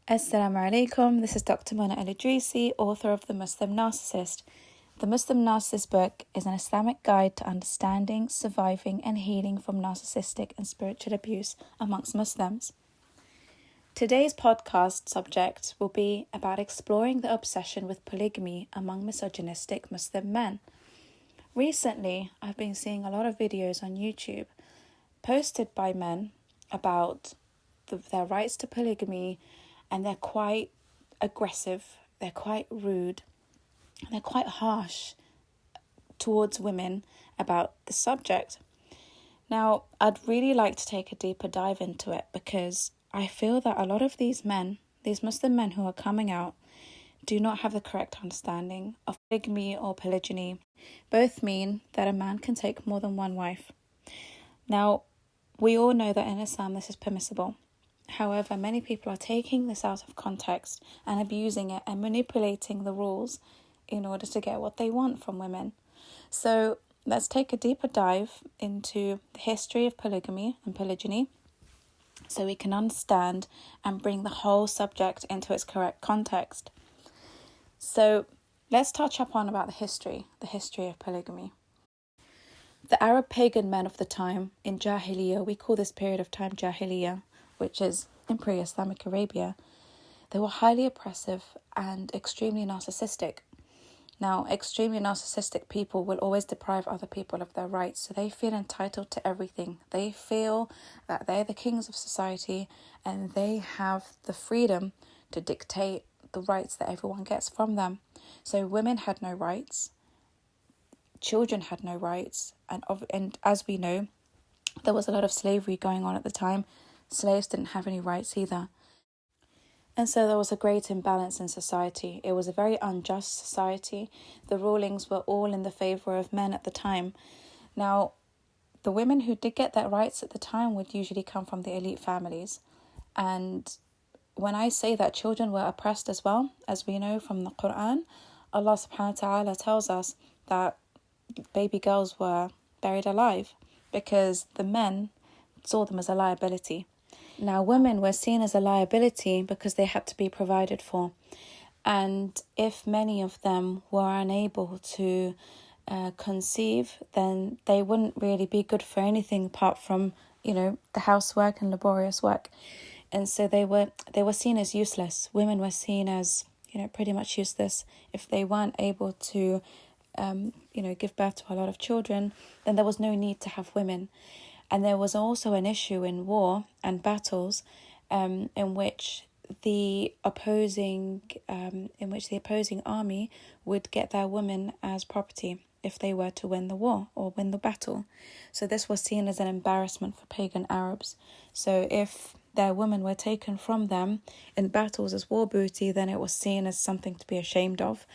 Assalamu alaikum, this is Dr. Mona Al-Idrisi, author of The Muslim Narcissist. The Muslim Narcissist book is an Islamic guide to understanding, surviving and healing from narcissistic and spiritual abuse amongst Muslims. Today's podcast subject will be about exploring the obsession with polygamy among misogynistic Muslim men. Recently, I've been seeing a lot of videos on YouTube posted by men about their rights to polygamy, and they're quite aggressive, they're quite rude, and they're quite harsh towards women about the subject. Now, I'd really like to take a deeper dive into it because I feel that a lot of these men, these Muslim men who are coming out, do not have the correct understanding of polygamy or polygyny. Both mean that a man can take more than one wife. Now, we all know that in Islam this is permissible. However, many people are taking this out of context and abusing it and manipulating the rules in order to get what they want from women. So let's take a deeper dive into the history of polygamy and polygyny so we can understand and bring the whole subject into its correct context. So let's touch upon about the history of polygamy. The Arab pagan men of the time in Jahiliyyah, we call this period of time Jahiliyyah, which is in pre-Islamic Arabia, they were highly oppressive and extremely narcissistic. Now, extremely narcissistic people will always deprive other people of their rights, so they feel entitled to everything. They feel that they're the kings of society and they have the freedom to dictate the rights that everyone gets from them. So women had no rights, children had no rights, and as we know, there was a lot of slavery going on at the time. Slaves didn't have any rights either. And so there was a great imbalance in society. It was a very unjust society. The rulings were all in the favour of men at the time. Now, the women who did get their rights at the time would usually come from the elite families. And when I say that children were oppressed as well, as we know from the Quran, Allah subhanahu wa ta'ala tells us that baby girls were buried alive because the men saw them as a liability. Now, women were seen as a liability because they had to be provided for. And if many of them were unable to conceive, then they wouldn't really be good for anything apart from, the housework and laborious work. And so they were seen as useless. Women were seen as, pretty much useless. If they weren't able to, give birth to a lot of children, then there was no need to have women. And there was also an issue in war and battles in which the opposing army would get their women as property if they were to win the war or win the battle. So this was seen as an embarrassment for pagan Arabs. So if their women were taken from them in battles as war booty, then it was seen as something to be ashamed of.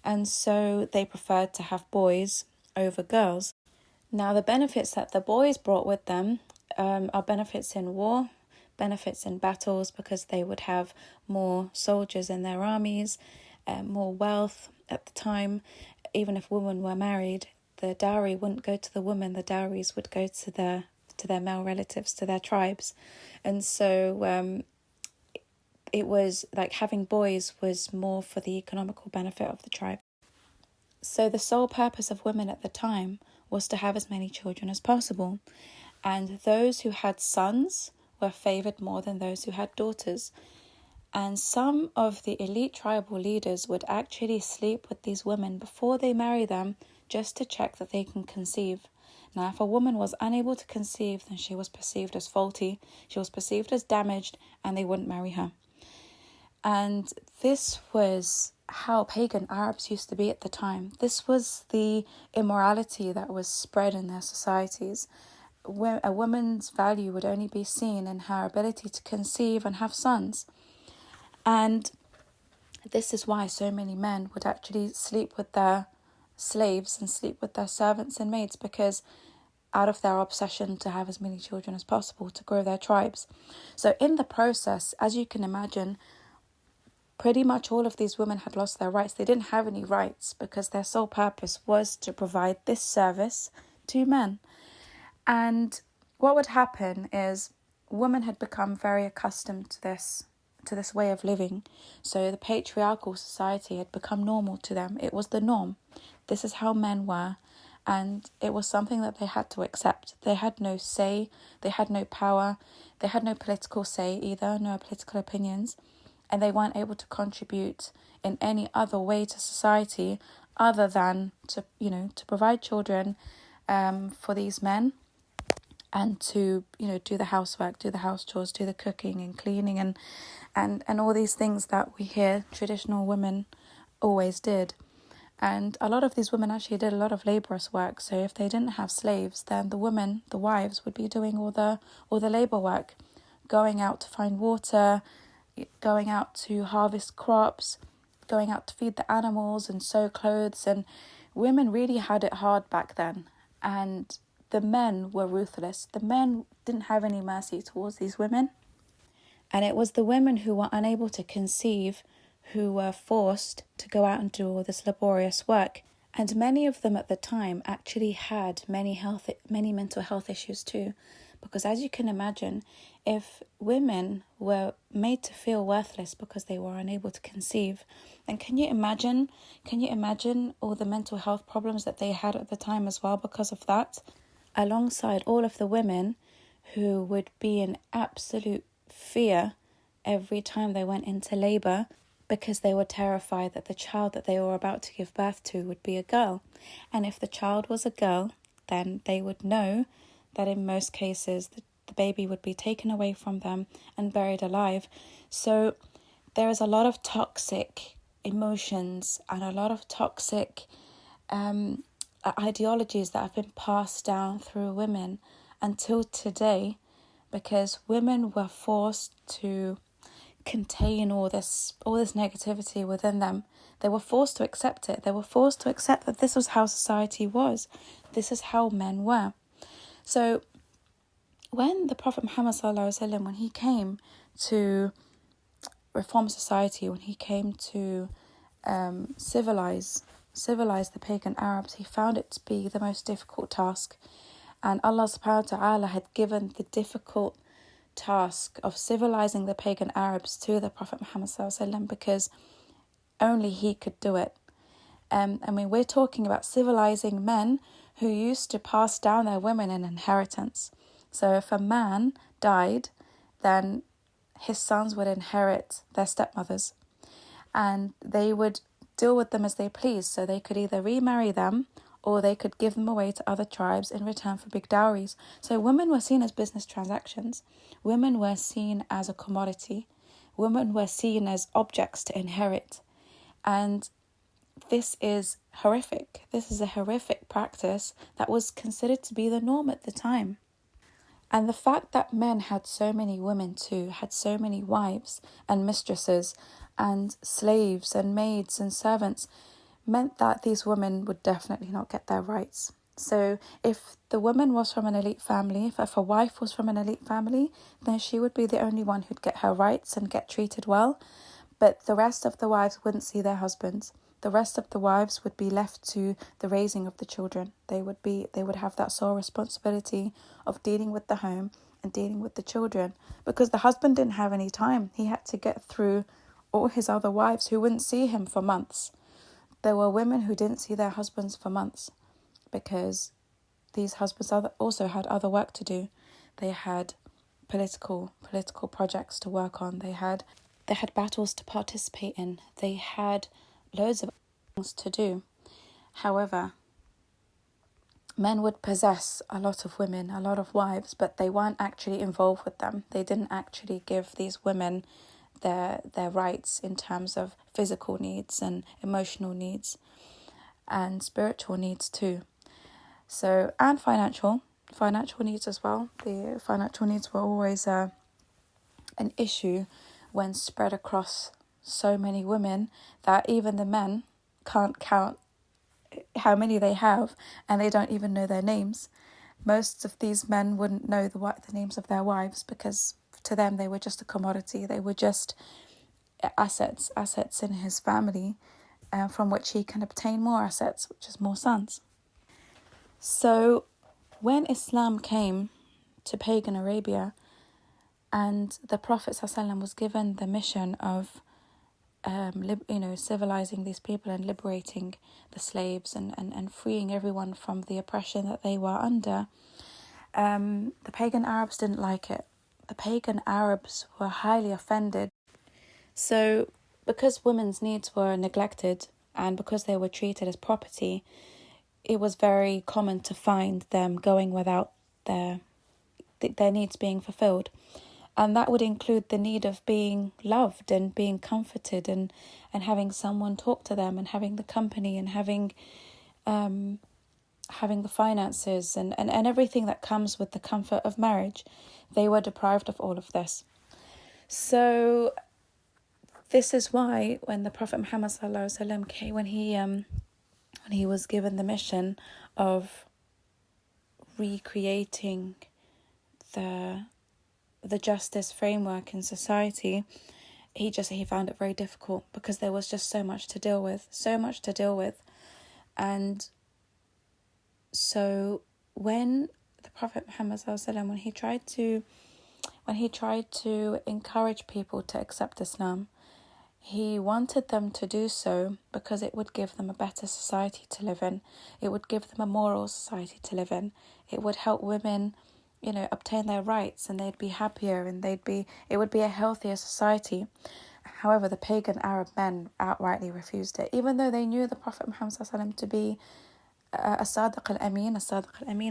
And so they preferred to have boys over girls. Now, the benefits that the boys brought with them are benefits in war, benefits in battles, because they would have more soldiers in their armies, more wealth at the time. Even if women were married, the dowry wouldn't go to the woman, the dowries would go to their male relatives, to their tribes. And so it was like having boys was more for the economical benefit of the tribe. So the sole purpose of women at the time was to have as many children as possible. And those who had sons were favoured more than those who had daughters. And some of the elite tribal leaders would actually sleep with these women before they marry them just to check that they can conceive. Now, if a woman was unable to conceive, then she was perceived as faulty, she was perceived as damaged, and they wouldn't marry her. And this was how pagan Arabs used to be at the time. This was the immorality that was spread in their societies. A woman's value would only be seen in her ability to conceive and have sons. And this is why so many men would actually sleep with their slaves and sleep with their servants and maids, because out of their obsession to have as many children as possible to grow their tribes. So in the process, as you can imagine, pretty much all of these women had lost their rights. They didn't have any rights because their sole purpose was to provide this service to men. And what would happen is women had become very accustomed to way of living. So the patriarchal society had become normal to them. It was the norm. This is how men were, and it was something that they had to accept. They had no say, they had no power, they had no political say either, no political opinions, and they weren't able to contribute in any other way to society other than to provide children for these men, and to do the housework, do the house chores, do the cooking and cleaning and all these things that we hear traditional women always did. And a lot of these women actually did a lot of laborious work. So if they didn't have slaves, then the women, the wives, would be doing all the labor work, going out to find water, going out to harvest crops, going out to feed the animals and sew clothes. And women really had it hard back then. And the men were ruthless. The men didn't have any mercy towards these women. And it was the women who were unable to conceive who were forced to go out and do all this laborious work. And many of them at the time actually had many mental health issues too. Because as you can imagine, if women were made to feel worthless because they were unable to conceive, then can you imagine all the mental health problems that they had at the time as well because of that? Alongside all of the women who would be in absolute fear every time they went into labour, because they were terrified that the child that they were about to give birth to would be a girl. And if the child was a girl, then they would know that in most cases the baby would be taken away from them and buried alive. So there is a lot of toxic emotions and a lot of toxic ideologies that have been passed down through women until today, because women were forced to contain all this negativity within them. They were forced to accept it. They were forced to accept that this was how society was. This is how men were. So when the Prophet Muhammad ﷺ, when he came to reform society, when he came to civilize the pagan Arabs, he found it to be the most difficult task. And Allah subhanahu wa ta'ala had given the difficult task of civilizing the pagan Arabs to the Prophet Muhammad ﷺ because only he could do it. We're talking about civilizing men who used to pass down their women in inheritance. So if a man died, then his sons would inherit their stepmothers, and they would deal with them as they pleased. So they could either remarry them or they could give them away to other tribes in return for big dowries. So women were seen as business transactions. Women were seen as a commodity. Women were seen as objects to inherit. And this is horrific. This is a horrific practice that was considered to be the norm at the time. And the fact that men had so many women too, had so many wives and mistresses and slaves and maids and servants, meant that these women would definitely not get their rights. So if the woman was from an elite family, if a wife was from an elite family, then she would be the only one who'd get her rights and get treated well. But the rest of the wives wouldn't see their husbands. The rest of the wives would be left to the raising of the children. They would have that sole responsibility of dealing with the home and dealing with the children, because the husband didn't have any time. He had to get through all his other wives who wouldn't see him for months. There were women who didn't see their husbands for months because these husbands also had other work to do. They had political projects to work on. They had battles to participate in. They had loads of things to do. However, men would possess a lot of women, a lot of wives, but they weren't actually involved with them. They didn't actually give these women their rights in terms of physical needs and emotional needs and spiritual needs too. So, and financial needs as well. The financial needs were always an issue when spread across so many women that even the men can't count how many they have, and they don't even know their names. Most of these men wouldn't know the names of their wives because to them they were just a commodity. They were just assets in his family, from which he can obtain more assets, which is more sons. So when Islam came to pagan Arabia, And the Prophet ﷺ was given the mission of civilizing these people and liberating the slaves and freeing everyone from the oppression that they were under. The pagan Arabs didn't like it. The pagan Arabs were highly offended. So because women's needs were neglected and because they were treated as property, it was very common to find them going without their needs being fulfilled. And that would include the need of being loved and being comforted and having someone talk to them and having the company and having the finances and everything that comes with the comfort of marriage. They were deprived of all of this. So this is why when the Prophet Muhammad ﷺ came, when he was given the mission of recreating the justice framework in society, he found it very difficult because there was just so much to deal with. And so when the Prophet Muhammad ﷺ, when he tried to encourage people to accept Islam, he wanted them to do so because it would give them a better society to live in. It would give them a moral society to live in. It would help women obtain their rights, and they'd be happier, and it would be a healthier society. However, the pagan Arab men outrightly refused it, even though they knew the Prophet Muhammad ﷺ to be a Sadiq al-Amin,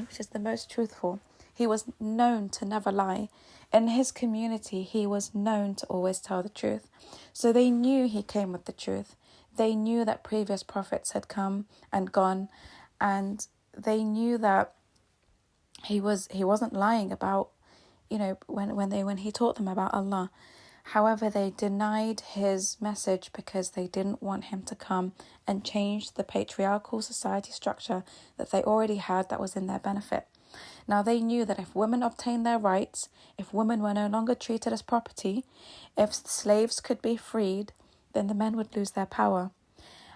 which is the most truthful. He was known to never lie. In his community, he was known to always tell the truth. So they knew he came with the truth. They knew that previous prophets had come and gone, and they knew that he wasn't lying about, when he taught them about Allah. However, they denied his message because they didn't want him to come and change the patriarchal society structure that they already had that was in their benefit. Now, they knew that if women obtained their rights, if women were no longer treated as property, if slaves could be freed, then the men would lose their power.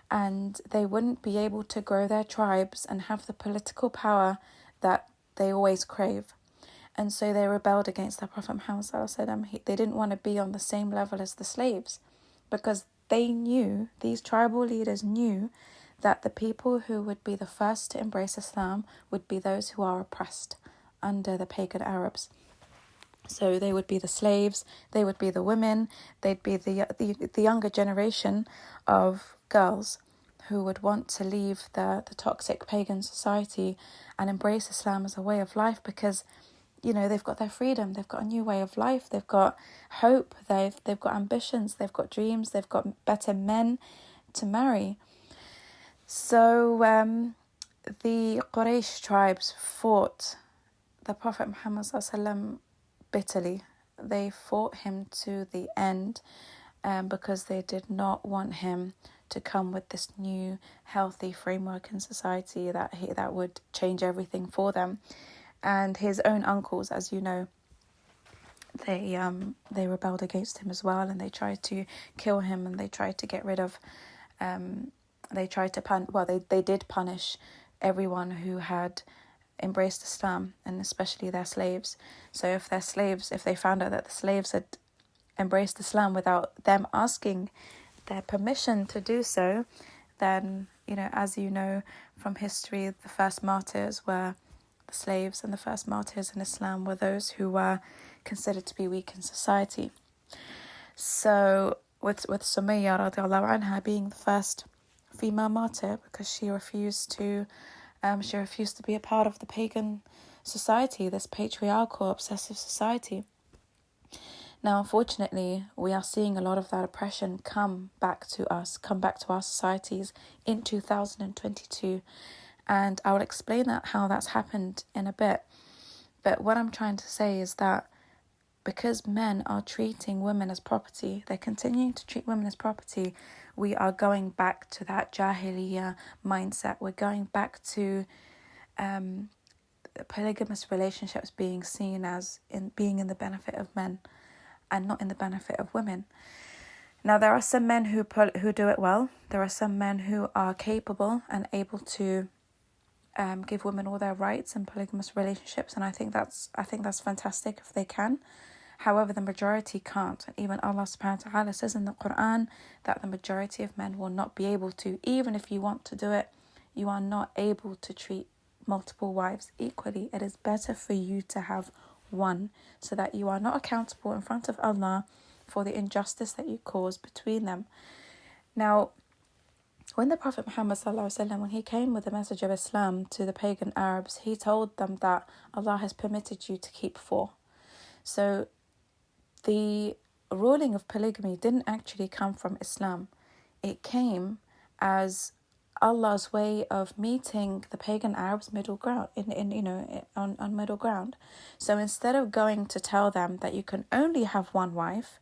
And they wouldn't be able to grow their tribes and have the political power that they always crave. And so they rebelled against the Prophet Muhammad ﷺ. They didn't want to be on the same level as the slaves, because they knew, these tribal leaders knew, that the people who would be the first to embrace Islam would be those who are oppressed under the pagan Arabs. So they would be the slaves, they would be the women, they'd be the younger generation of girls who would want to leave the toxic pagan society and embrace Islam as a way of life, because they've got their freedom, they've got a new way of life, they've got hope, they've got ambitions, they've got dreams, they've got better men to marry. So the Quraysh tribes fought the Prophet Muhammad ﷺ bitterly. They fought him to the end because they did not want him to come with this new healthy framework in society that would change everything for them. And his own uncles, as you know, they rebelled against him as well, and they tried to kill him, and they tried to get rid of they did punish everyone who had embraced Islam, and especially their slaves. So if they found out that the slaves had embraced Islam without them asking their permission to do so, then, as you know from history, the first martyrs were the slaves, and the first martyrs in Islam were those who were considered to be weak in society. So with Sumayya radiallahu anha being the first female martyr, because she refused to be a part of the pagan society, this patriarchal, obsessive society. Now, unfortunately, we are seeing a lot of that oppression come back to our societies in 2022. And I will explain how that's happened in a bit. But what I'm trying to say is that because men are treating women as property, they're continuing to treat women as property, we are going back to that Jahiliyyah mindset. We're going back to polygamous relationships being seen as being in the benefit of men and not in the benefit of women. Now, there are some men who do it well. There are some men who are capable and able to give women all their rights in polygamous relationships, and I think that's fantastic if they can. However, the majority can't. And even Allah subhanahu wa ta'ala says in the Quran that the majority of men will not be able to. Even if you want to do it, you are not able to treat multiple wives equally. It is better for you to have one, so that you are not accountable in front of Allah for the injustice that you cause between them. Now, when the Prophet Muhammad ﷺ, when he came with the message of Islam to the pagan Arabs, he told them that Allah has permitted you to keep 4. So the ruling of polygamy didn't actually come from Islam. It came as Allah's way of meeting the pagan Arabs middle ground, on middle ground. So instead of going to tell them that you can only have one wife,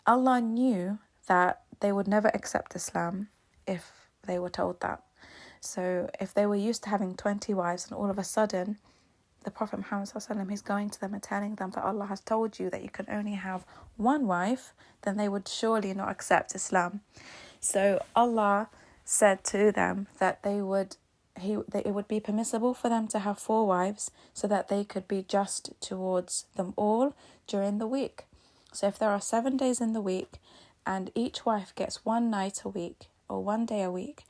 Allah knew that they would never accept Islam if they were told that. So if they were used to having 20 wives and all of a sudden the Prophet Muhammad ﷺ is going to them and telling them that Allah has told you that you can only have one wife, then they would surely not accept Islam. So Allah said to them that it would be permissible for them to have 4 wives so that they could be just towards them all during the week. So if there are 7 days in the week and each wife gets 1 night a week or 1 day a week,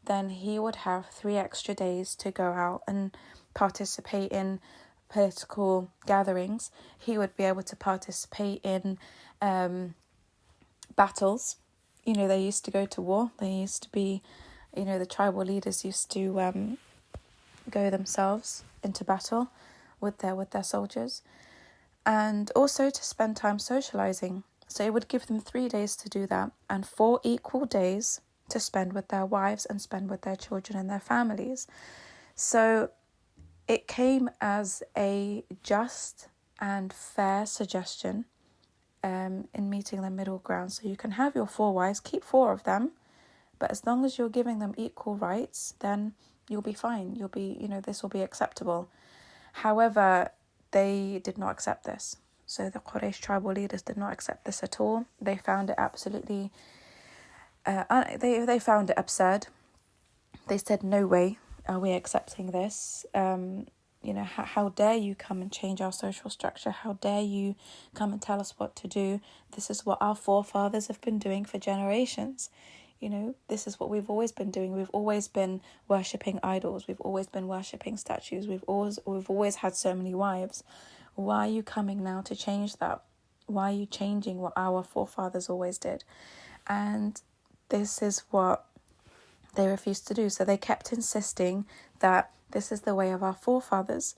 then he would have 3 extra days to go out and participate in political gatherings. He would be able to participate in battles. They used to go to war. They used to be, the tribal leaders used to go themselves into battle with their soldiers, and also to spend time socializing. So it would give them 3 days to do that and 4 equal days to spend with their wives and spend with their children and their families. So it came as a just and fair suggestion in meeting the middle ground. So you can have your 4 wives, keep 4 of them, but as long as you're giving them equal rights, then you'll be fine. You'll be, this will be acceptable. However, they did not accept this. So the Quraysh tribal leaders did not accept this at all. They found it absolutely, they found it absurd. They said, no way are we accepting this. How dare you come and change our social structure? How dare you come and tell us what to do? This is what our forefathers have been doing for generations. This is what we've always been doing. We've always been worshipping idols. We've always been worshipping statues. We've always had so many wives. Why are you coming now to change that? Why are you changing what our forefathers always did? And this is what they refused to do. So they kept insisting that this is the way of our forefathers.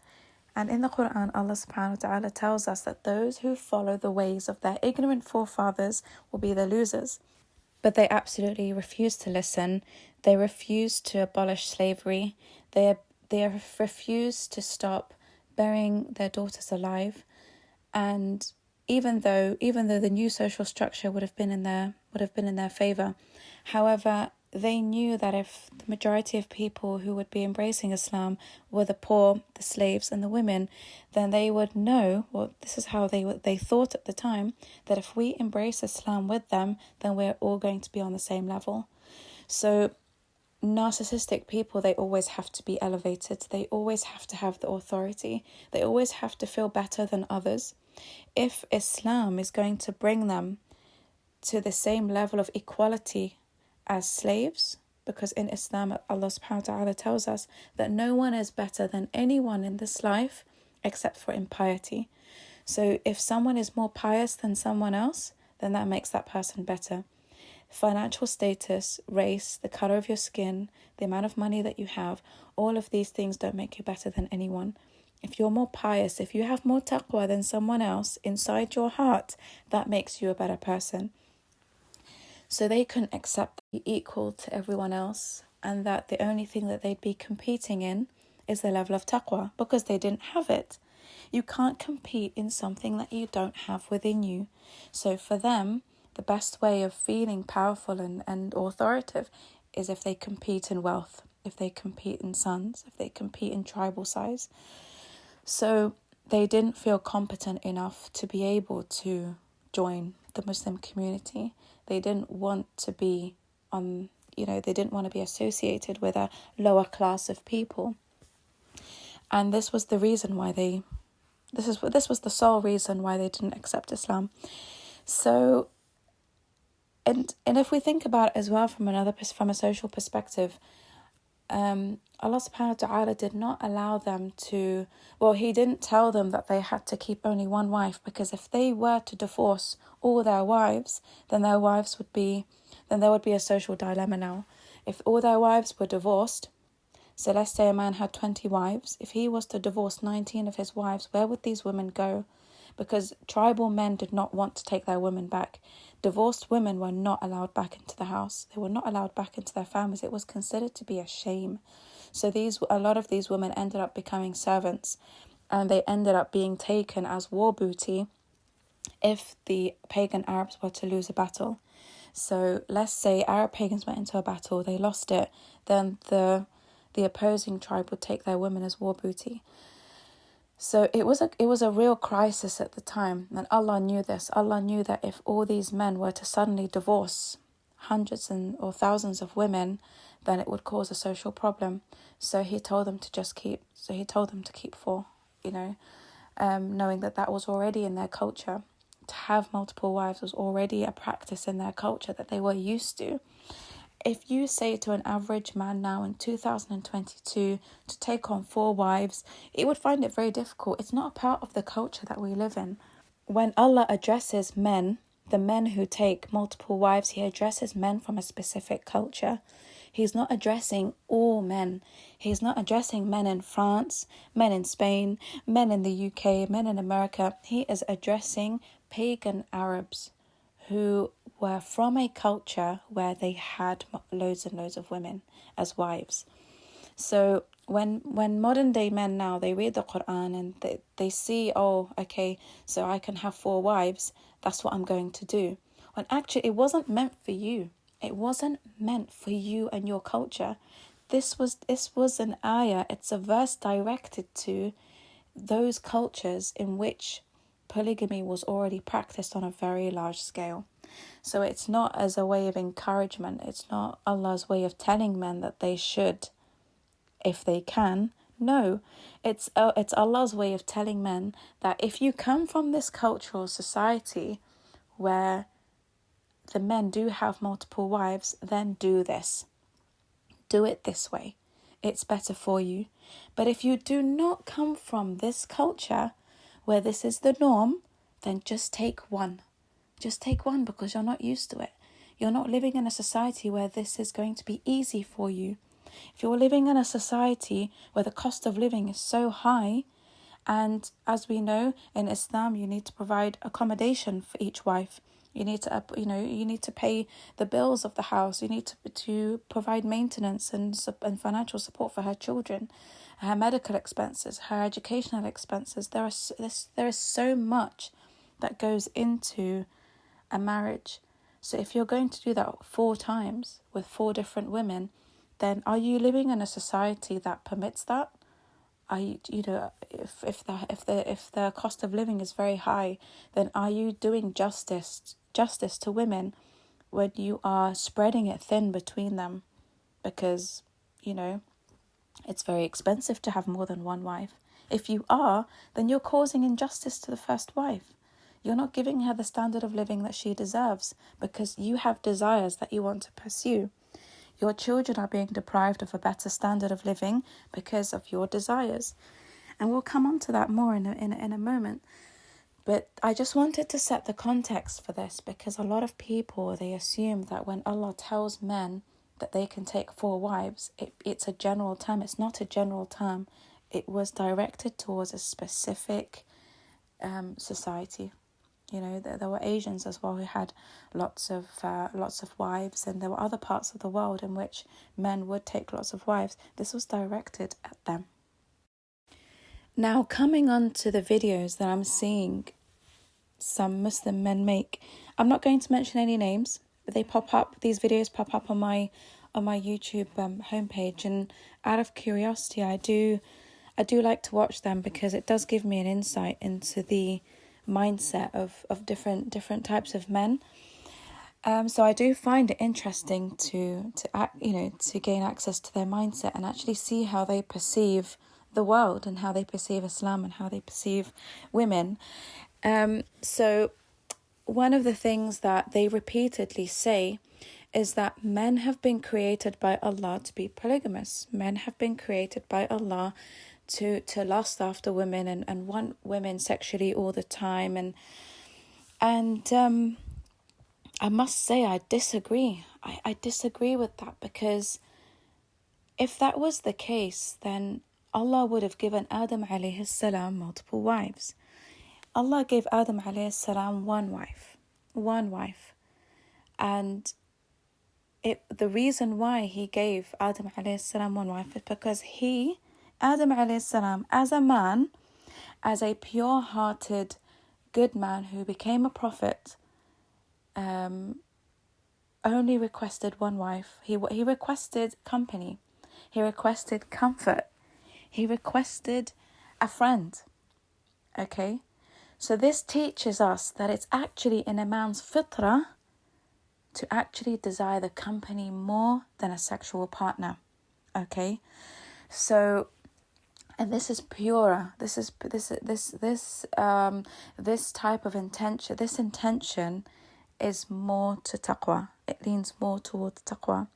And in the Quran, Allah subhanahu wa ta'ala tells us that those who follow the ways of their ignorant forefathers will be the losers. But they absolutely refused to listen. They refused to abolish slavery. They refused to stop burying their daughters alive. And even though the new social structure would have been in their favor, however, they knew that if the majority of people who would be embracing Islam were the poor, the slaves and the women, then they would know, this is how they thought at the time, that if we embrace Islam with them, then we're all going to be on the same level. So narcissistic people, they always have to be elevated. They always have to have the authority. They always have to feel better than others. If Islam is going to bring them to the same level of equality as slaves, because in Islam Allah subhanahu wa ta'ala tells us that no one is better than anyone in this life except for impiety. So if someone is more pious than someone else, then that makes that person better. Financial status, race, the colour of your skin, the amount of money that you have, all of these things don't make you better than anyone. If you're more pious, if you have more taqwa than someone else inside your heart, that makes you a better person. So they couldn't accept that you're equal to everyone else, and that the only thing that they'd be competing in is the level of taqwa, because they didn't have it. You can't compete in something that you don't have within you. So for them, the best way of feeling powerful and authoritative is if they compete in wealth, if they compete in sons, if they compete in tribal size. So they didn't feel competent enough to be able to join the Muslim community. They didn't want to be they didn't want to be associated with a lower class of people. And this was the reason why they This was the sole reason why they didn't accept Islam. So, and if we think about it as well from a social perspective, Allah subhanahu wa ta'ala did not allow them to, he didn't tell them that they had to keep only one wife, because if they were to divorce all their wives, then there would be a social dilemma now. If all their wives were divorced, so let's say a man had 20 wives, if he was to divorce 19 of his wives, where would these women go? Because tribal men did not want to take their women back. Divorced women were not allowed back into the house. They were not allowed back into their families. It was considered to be a shame. So a lot of these women ended up becoming servants, and they ended up being taken as war booty if the pagan Arabs were to lose a battle. So let's say Arab pagans went into a battle, they lost it, then the opposing tribe would take their women as war booty. So it was a real crisis at the time, and Allah knew this. Allah knew that if all these men were to suddenly divorce hundreds or thousands of women, then it would cause a social problem. So He told them to keep 4, knowing that was already in their culture. To have multiple wives was already a practice in their culture that they were used to. If you say to an average man now in 2022 to take on 4 wives, it would find it very difficult. It's not a part of the culture that we live in. When Allah addresses men, the men who take multiple wives, He addresses men from a specific culture. He's not addressing all men. He's not addressing men in France, men in Spain, men in the UK, men in America. He is addressing pagan Arabs who were from a culture where they had loads and loads of women as wives. So when modern day men now, they read the Quran and they see, so I can have 4 wives, that's what I'm going to do. When actually it wasn't meant for you. It wasn't meant for you and your culture. This was an ayah, it's a verse directed to those cultures in which polygamy was already practiced on a very large scale. So it's not as a way of encouragement. It's not Allah's way of telling men that they should, if they can. No, it's Allah's way of telling men that if you come from this cultural society where the men do have multiple wives, then do this. Do it this way. It's better for you. But if you do not come from this culture where this is the norm, then just take one. Just take one, because you're not used to it. You're not living in a society where this is going to be easy for you. If you're living in a society where the cost of living is so high, and as we know in Islam, you need to provide accommodation for each wife. You need to pay the bills of the house. You need to provide maintenance and financial support for her children, her medical expenses, her educational expenses. There is so much that goes into a marriage. So if you're going to do that 4 times with 4 different women, then are you living in a society that permits that? Are you, if the cost of living is very high, then are you doing justice to women when you are spreading it thin between them? Because, it's very expensive to have more than one wife. If you are, then you're causing injustice to the first wife. You're not giving her the standard of living that she deserves, because you have desires that you want to pursue. Your children are being deprived of a better standard of living because of your desires. And we'll come on to that more in a moment. But I just wanted to set the context for this, because a lot of people, they assume that when Allah tells men that they can take 4 wives, it's a general term. It's not a general term. It was directed towards a specific society. There were Asians as well who had lots of wives, and there were other parts of the world in which men would take lots of wives. This was directed at them. Now, coming on to the videos that I'm seeing some Muslim men make, I'm not going to mention any names, but these videos pop up on my YouTube homepage, and out of curiosity, I do like to watch them, because it does give me an insight into the mindset of different types of men. So I do find it interesting to gain access to their mindset and actually see how they perceive the world and how they perceive Islam and how they perceive women. So one of the things that they repeatedly say is that men have been created by Allah to be polygamous. Men have been created by Allah to lust after women and want women sexually all the time. And I must say I disagree. I disagree with that, because if that was the case, then Allah would have given Adam alayhi salam multiple wives. Allah gave Adam alayhi salam one wife. And the reason why he gave Adam alayhi salam one wife is because Adam alayhi salam, as a man, as a pure-hearted, good man who became a prophet, only requested one wife. He requested company. He requested comfort. He requested a friend. Okay? So this teaches us that it's actually in a man's fitrah to actually desire the company more than a sexual partner. Okay? So, and this is purer. This type of intention. This intention is more to taqwa. It leans more towards taqwa,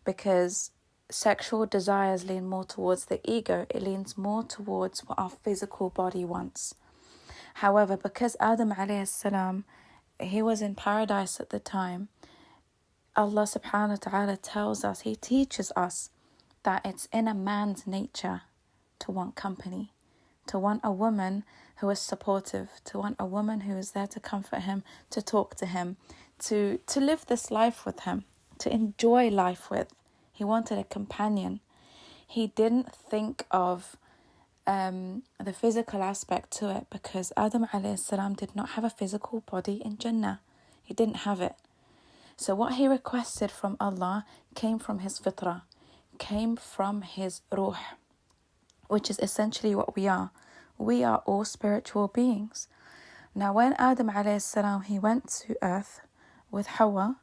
because sexual desires lean more towards the ego. It leans more towards what our physical body wants. However, because Adam alayhi salam, he was in paradise at the time, Allah subhanahu wa ta'ala tells us, he teaches us that it's in a man's nature to want company, to want a woman who is supportive, to want a woman who is there to comfort him, to talk to him, to live this life with him, to enjoy life with. He wanted a companion. He didn't think of the physical aspect to it, because Adam alayhi salam did not have a physical body in Jannah. He didn't have it. So what he requested from Allah came from his fitrah, came from his ruh, which is essentially what we are. We are all spiritual beings. Now when Adam alayhi salam, he went to earth with Hawa,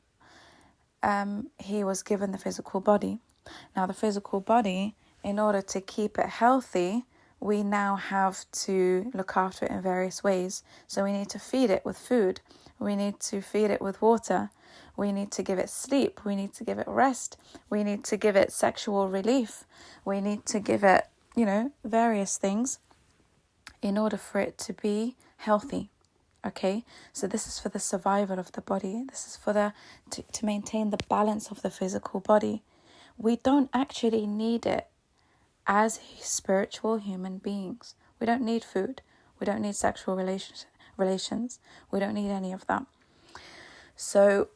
he was given the physical body. Now the physical body, in order to keep it healthy, we now have to look after it in various ways. So we need to feed it with food. We need to feed it with water. We need to give it sleep. We need to give it rest. We need to give it sexual relief. We need to give it, various things in order for it to be healthy. Okay, so this is for the survival of the body. This is for to maintain the balance of the physical body. We don't actually need it as spiritual human beings. We don't need food. We don't need sexual relations. We don't need any of that. So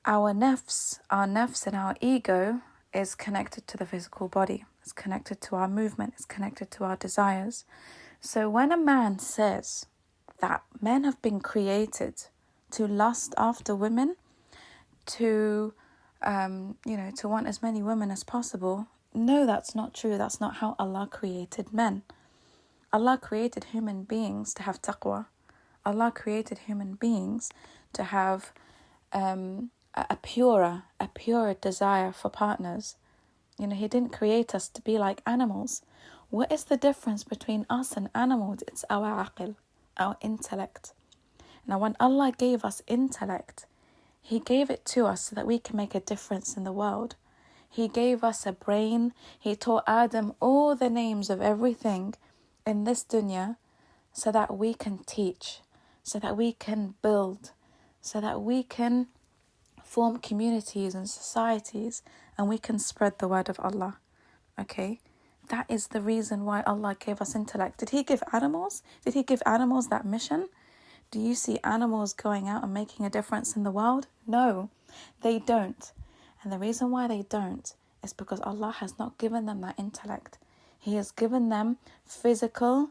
our nafs and our ego is connected to the physical body. It's connected to our movement. It's connected to our desires. So when a man says that men have been created to lust after women, to want as many women as possible, no, that's not true. That's not how Allah created men. Allah created human beings to have taqwa. Allah created human beings to have a purer desire for partners. He didn't create us to be like animals. What is the difference between us and animals? It's our aql, our intellect. Now when Allah gave us intellect, He gave it to us so that we can make a difference in the world. He gave us a brain. He taught Adam all the names of everything in this dunya so that we can teach, so that we can build, so that we can form communities and societies, and we can spread the word of Allah. Okay? That is the reason why Allah gave us intellect. Did He give animals? Did He give animals that mission? Do you see animals going out and making a difference in the world? No, they don't. And the reason why they don't is because Allah has not given them that intellect. He has given them physical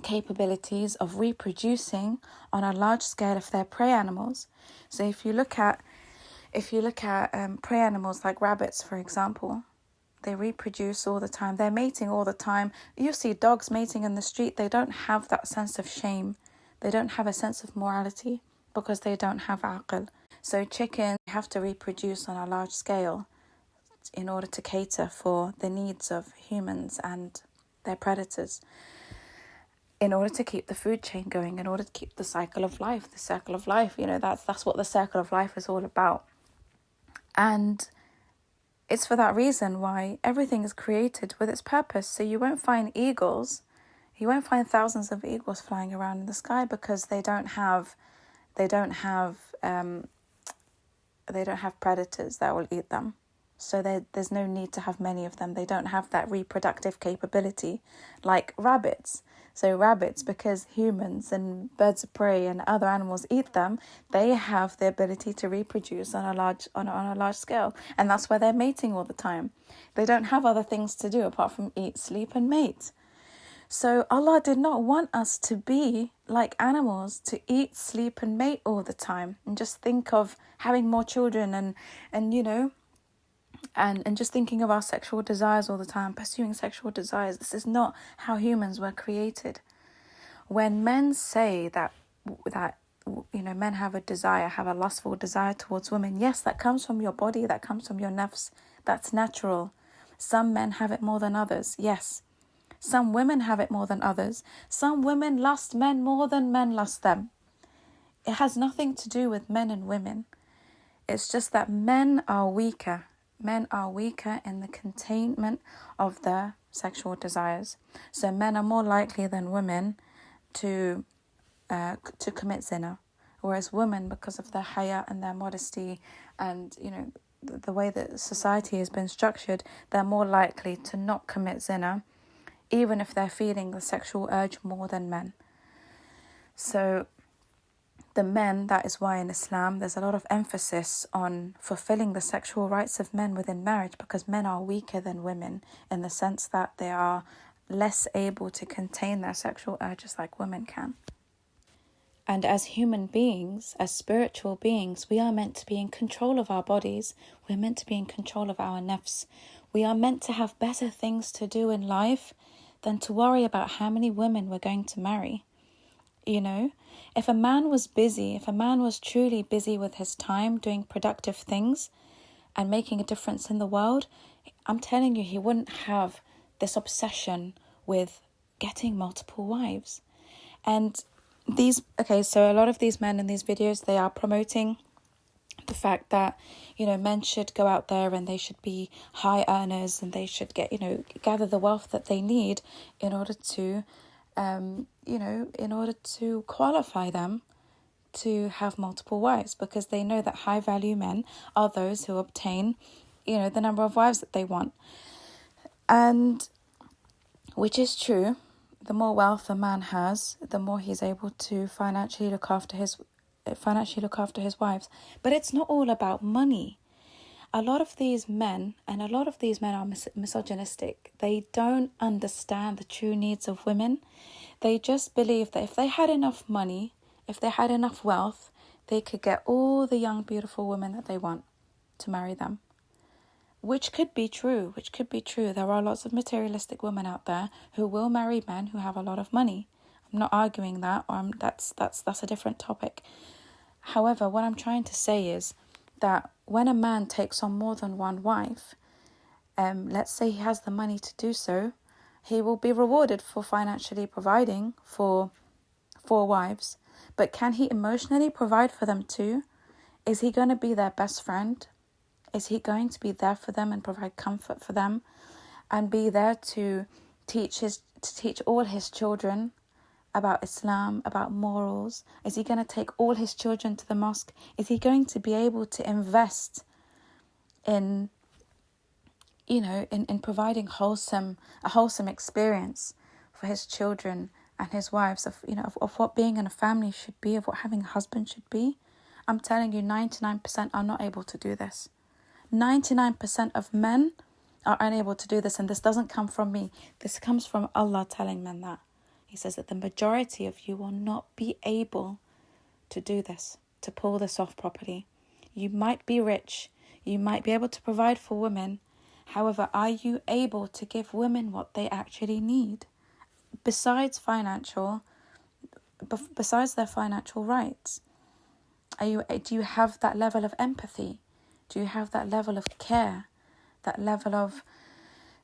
capabilities of reproducing on a large scale if they're prey animals. So if you look at prey animals like rabbits, for example, they reproduce all the time. They're mating all the time. You see dogs mating in the street. They don't have that sense of shame. They don't have a sense of morality because they don't have aql. So chickens have to reproduce on a large scale. in order to cater for the needs of humans and their predators, in order to keep the food chain going, in order to keep the circle of life, that's what the circle of life is all about. And it's for that reason why everything is created with its purpose. So you won't find thousands of eagles flying around in the sky, because they don't have predators that will eat them. So there's no need to have many of them. They don't have that reproductive capability like rabbits. So rabbits, because humans and birds of prey and other animals eat them, they have the ability to reproduce on a large scale, and that's why they're mating all the time. They don't have other things to do apart from eat, sleep, and mate. So Allah did not want us to be like animals, to eat, sleep, and mate all the time, and just think of having more children and just thinking of our sexual desires all the time, pursuing sexual desires. This is not how humans were created. When men say that men have a lustful desire towards women, yes, that comes from your body, that comes from your nafs, that's natural. Some men have it more than others, yes. Some women have it more than others. Some women lust men more than men lust them. It has nothing to do with men and women. It's just that men are weaker. Men are weaker in the containment of their sexual desires. So men are more likely than women to commit zina, whereas women, because of their haya and their modesty and the way that society has been structured, they're more likely to not commit zina, even if they're feeling the sexual urge more than men. So the men, that is why in Islam there's a lot of emphasis on fulfilling the sexual rights of men within marriage, because men are weaker than women in the sense that they are less able to contain their sexual urges like women can. And as human beings, as spiritual beings, we are meant to be in control of our bodies. We're meant to be in control of our nafs. We are meant to have better things to do in life than to worry about how many women we're going to marry. If a man was truly busy with his time doing productive things and making a difference in the world, I'm telling you, he wouldn't have this obsession with getting multiple wives. And so a lot of these men in these videos, they are promoting the fact that, men should go out there and they should be high earners and they should get, gather the wealth that they need in order to qualify them to have multiple wives, because they know that high value men are those who obtain, the number of wives that they want. And which is true. The more wealth a man has, the more he's able to financially look after his wives. But it's not all about money. A lot of these men are misogynistic. They don't understand the true needs of women. They just believe that if they had enough money, if they had enough wealth, they could get all the young, beautiful women that they want to marry them. Which could be true. There are lots of materialistic women out there who will marry men who have a lot of money. I'm not arguing that. That's a different topic. However, what I'm trying to say is that when a man takes on more than one wife, let's say he has the money to do so, he will be rewarded for financially providing for 4 wives. But can he emotionally provide for them too? Is he going to be their best friend? Is he going to be there for them and provide comfort for them and be there to teach all his children about Islam, about morals? Is he going to take all his children to the mosque? Is he going to be able to invest in providing a wholesome experience for his children and his wives of what being in a family should be, of what having a husband should be? I'm telling you, 99% are not able to do this. 99% of men are unable to do this, and this doesn't come from me. This comes from Allah telling men that. He says that the majority of you will not be able to do this, to pull this off properly. You might be rich, you might be able to provide for women. However, are you able to give women what they actually need? Besides their financial rights, do you have that level of empathy? Do you have that level of care that level of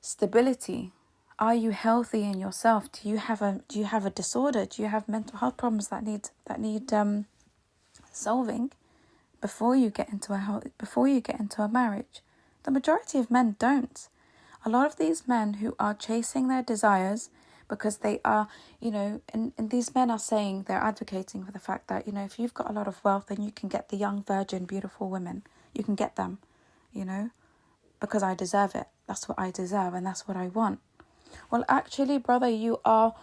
stability? Are you healthy in yourself? Do you have a disorder? Do you have mental health problems that need solving before you get into a marriage? The majority of men don't. A lot of these men who are chasing their desires because they are, and these men are saying, they're advocating for the fact that, if you've got a lot of wealth, then you can get the young, virgin, beautiful women. You can get them, because I deserve it. That's what I deserve and that's what I want. Well, actually, brother, you are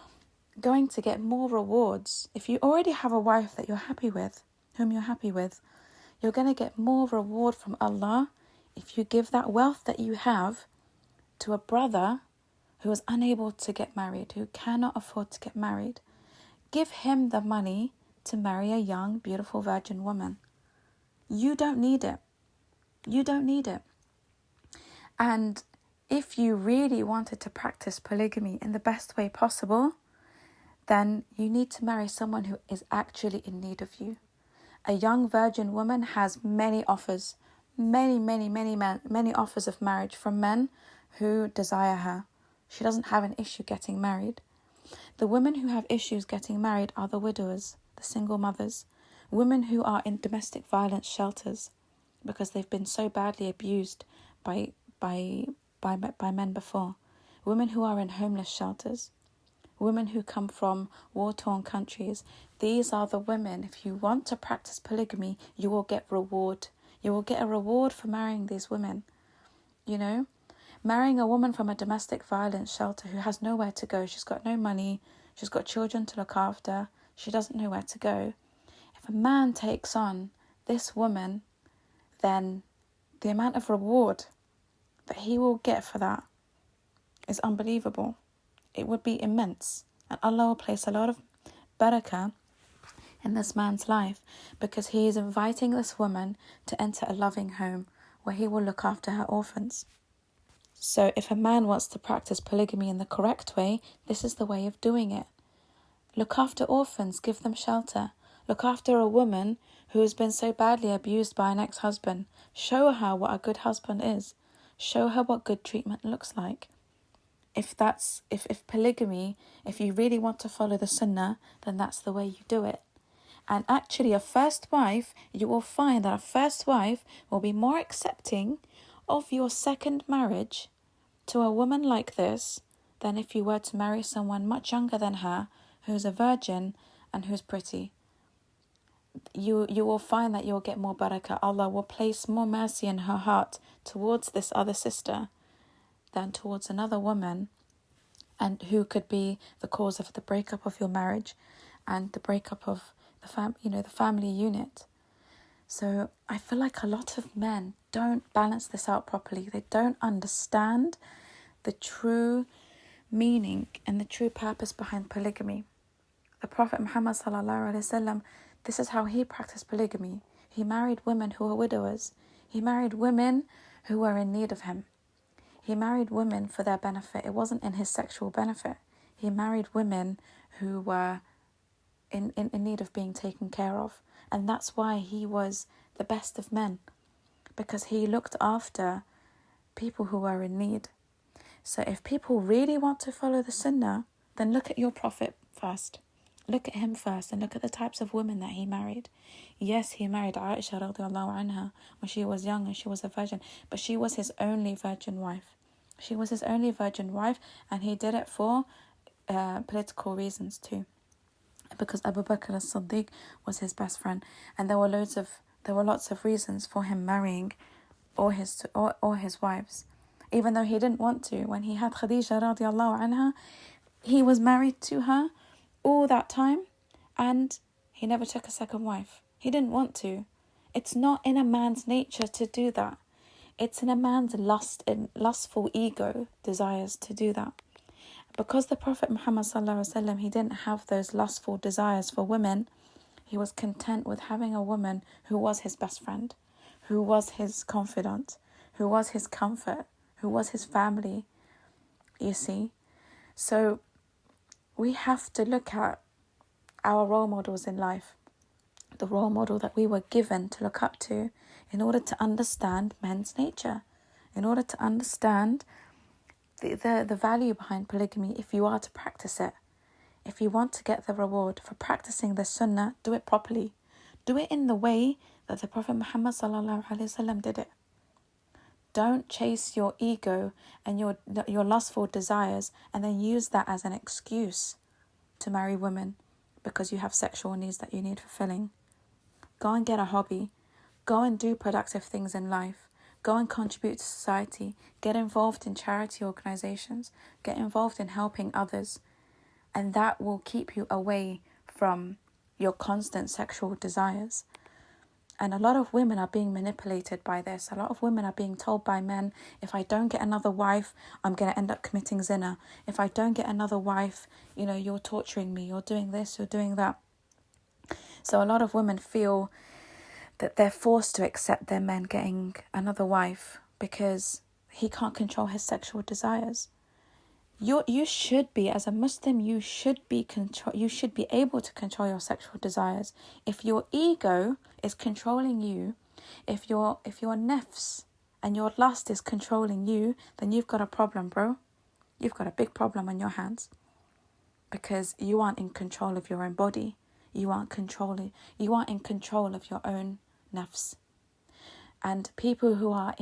going to get more rewards. If you already have a wife that you're happy with, whom you're happy with, you're going to get more reward from Allah if you give that wealth that you have to a brother who is unable to get married, who cannot afford to get married. Give him the money to marry a young, beautiful, virgin woman. You don't need it. You don't need it. And if you really wanted to practice polygamy in the best way possible, then you need to marry someone who is actually in need of you. A young virgin woman has many offers, many offers of marriage from men who desire her. She doesn't have an issue getting married. The women who have issues getting married are the widowers, the single mothers, women who are in domestic violence shelters because they've been so badly abused by men before, women who are in homeless shelters, women who come from war-torn countries. These are the women. If you want to practice polygamy, you will get reward. You will get a reward for marrying these women. Marrying a woman from a domestic violence shelter who has nowhere to go. She's got no money. She's got children to look after. She doesn't know where to go. If a man takes on this woman, then the amount of reward that he will get for that is unbelievable. It would be immense. And Allah will place a lot of barakah in this man's life because he is inviting this woman to enter a loving home where he will look after her orphans. So if a man wants to practice polygamy in the correct way, this is the way of doing it. Look after orphans, give them shelter. Look after a woman who has been so badly abused by an ex-husband. Show her what a good husband is. Show her what good treatment looks like. If polygamy, if you really want to follow the sunnah, then that's the way you do it. And actually a first wife, you will find that a first wife will be more accepting of your second marriage to a woman like this than if you were to marry someone much younger than her, who's a virgin and who's pretty. You will find that you'll get more barakah. Allah will place more mercy in her heart towards this other sister than towards another woman, and who could be the cause of the breakup of your marriage and the breakup of the family unit. So I feel like a lot of men don't balance this out properly. They don't understand the true meaning and the true purpose behind polygamy. The Prophet Muhammad ﷺ, this is how he practiced polygamy. He married women who were widowers. He married women who were in need of him. He married women for their benefit. It wasn't in his sexual benefit. He married women who were in need of being taken care of. And that's why he was the best of men, because he looked after people who were in need. So if people really want to follow the sunnah, then look at your Prophet first. Look at him first and look at the types of women that he married. Yes, he married Aisha radiallahu anha when she was young and she was a virgin, but she was his only virgin wife. She was his only virgin wife, and he did it for political reasons too, because Abu Bakr as-Siddiq was his best friend, and there were lots of reasons for him marrying all his wives, even though he didn't want to. When he had Khadija radiallahu anha, he was married to her all that time, and he never took a second wife. He didn't want to. It's not in a man's nature to do that. It's in a man's lustful ego desires to do that. Because the Prophet Muhammad ﷺ, he didn't have those lustful desires for women, he was content with having a woman who was his best friend, who was his confidant, who was his comfort, who was his family, you see. So we have to look at our role models in life, the role model that we were given to look up to, in order to understand men's nature, in order to understand the value behind polygamy, if you are to practice it. If you want to get the reward for practicing the sunnah, do it properly. Do it in the way that the Prophet Muhammad ﷺ did it. Don't chase your ego and your lustful desires and then use that as an excuse to marry women because you have sexual needs that you need fulfilling. Go and get a hobby. Go and do productive things in life. Go and contribute to society. Get involved in charity organizations. Get involved in helping others. And that will keep you away from your constant sexual desires. And a lot of women are being manipulated by this. A lot of women are being told by men, if I don't get another wife, I'm going to end up committing zina. If I don't get another wife, you're torturing me, you're doing this, you're doing that. So a lot of women feel that they're forced to accept their men getting another wife because he can't control his sexual desires. You should be, as a Muslim, you should be able to control your sexual desires. If your ego is controlling you, if your nafs and your lust is controlling you, then you've got a problem, bro. You've got a big problem on your hands because you aren't in control of your own body. You aren't in control of your own nafs. And people who are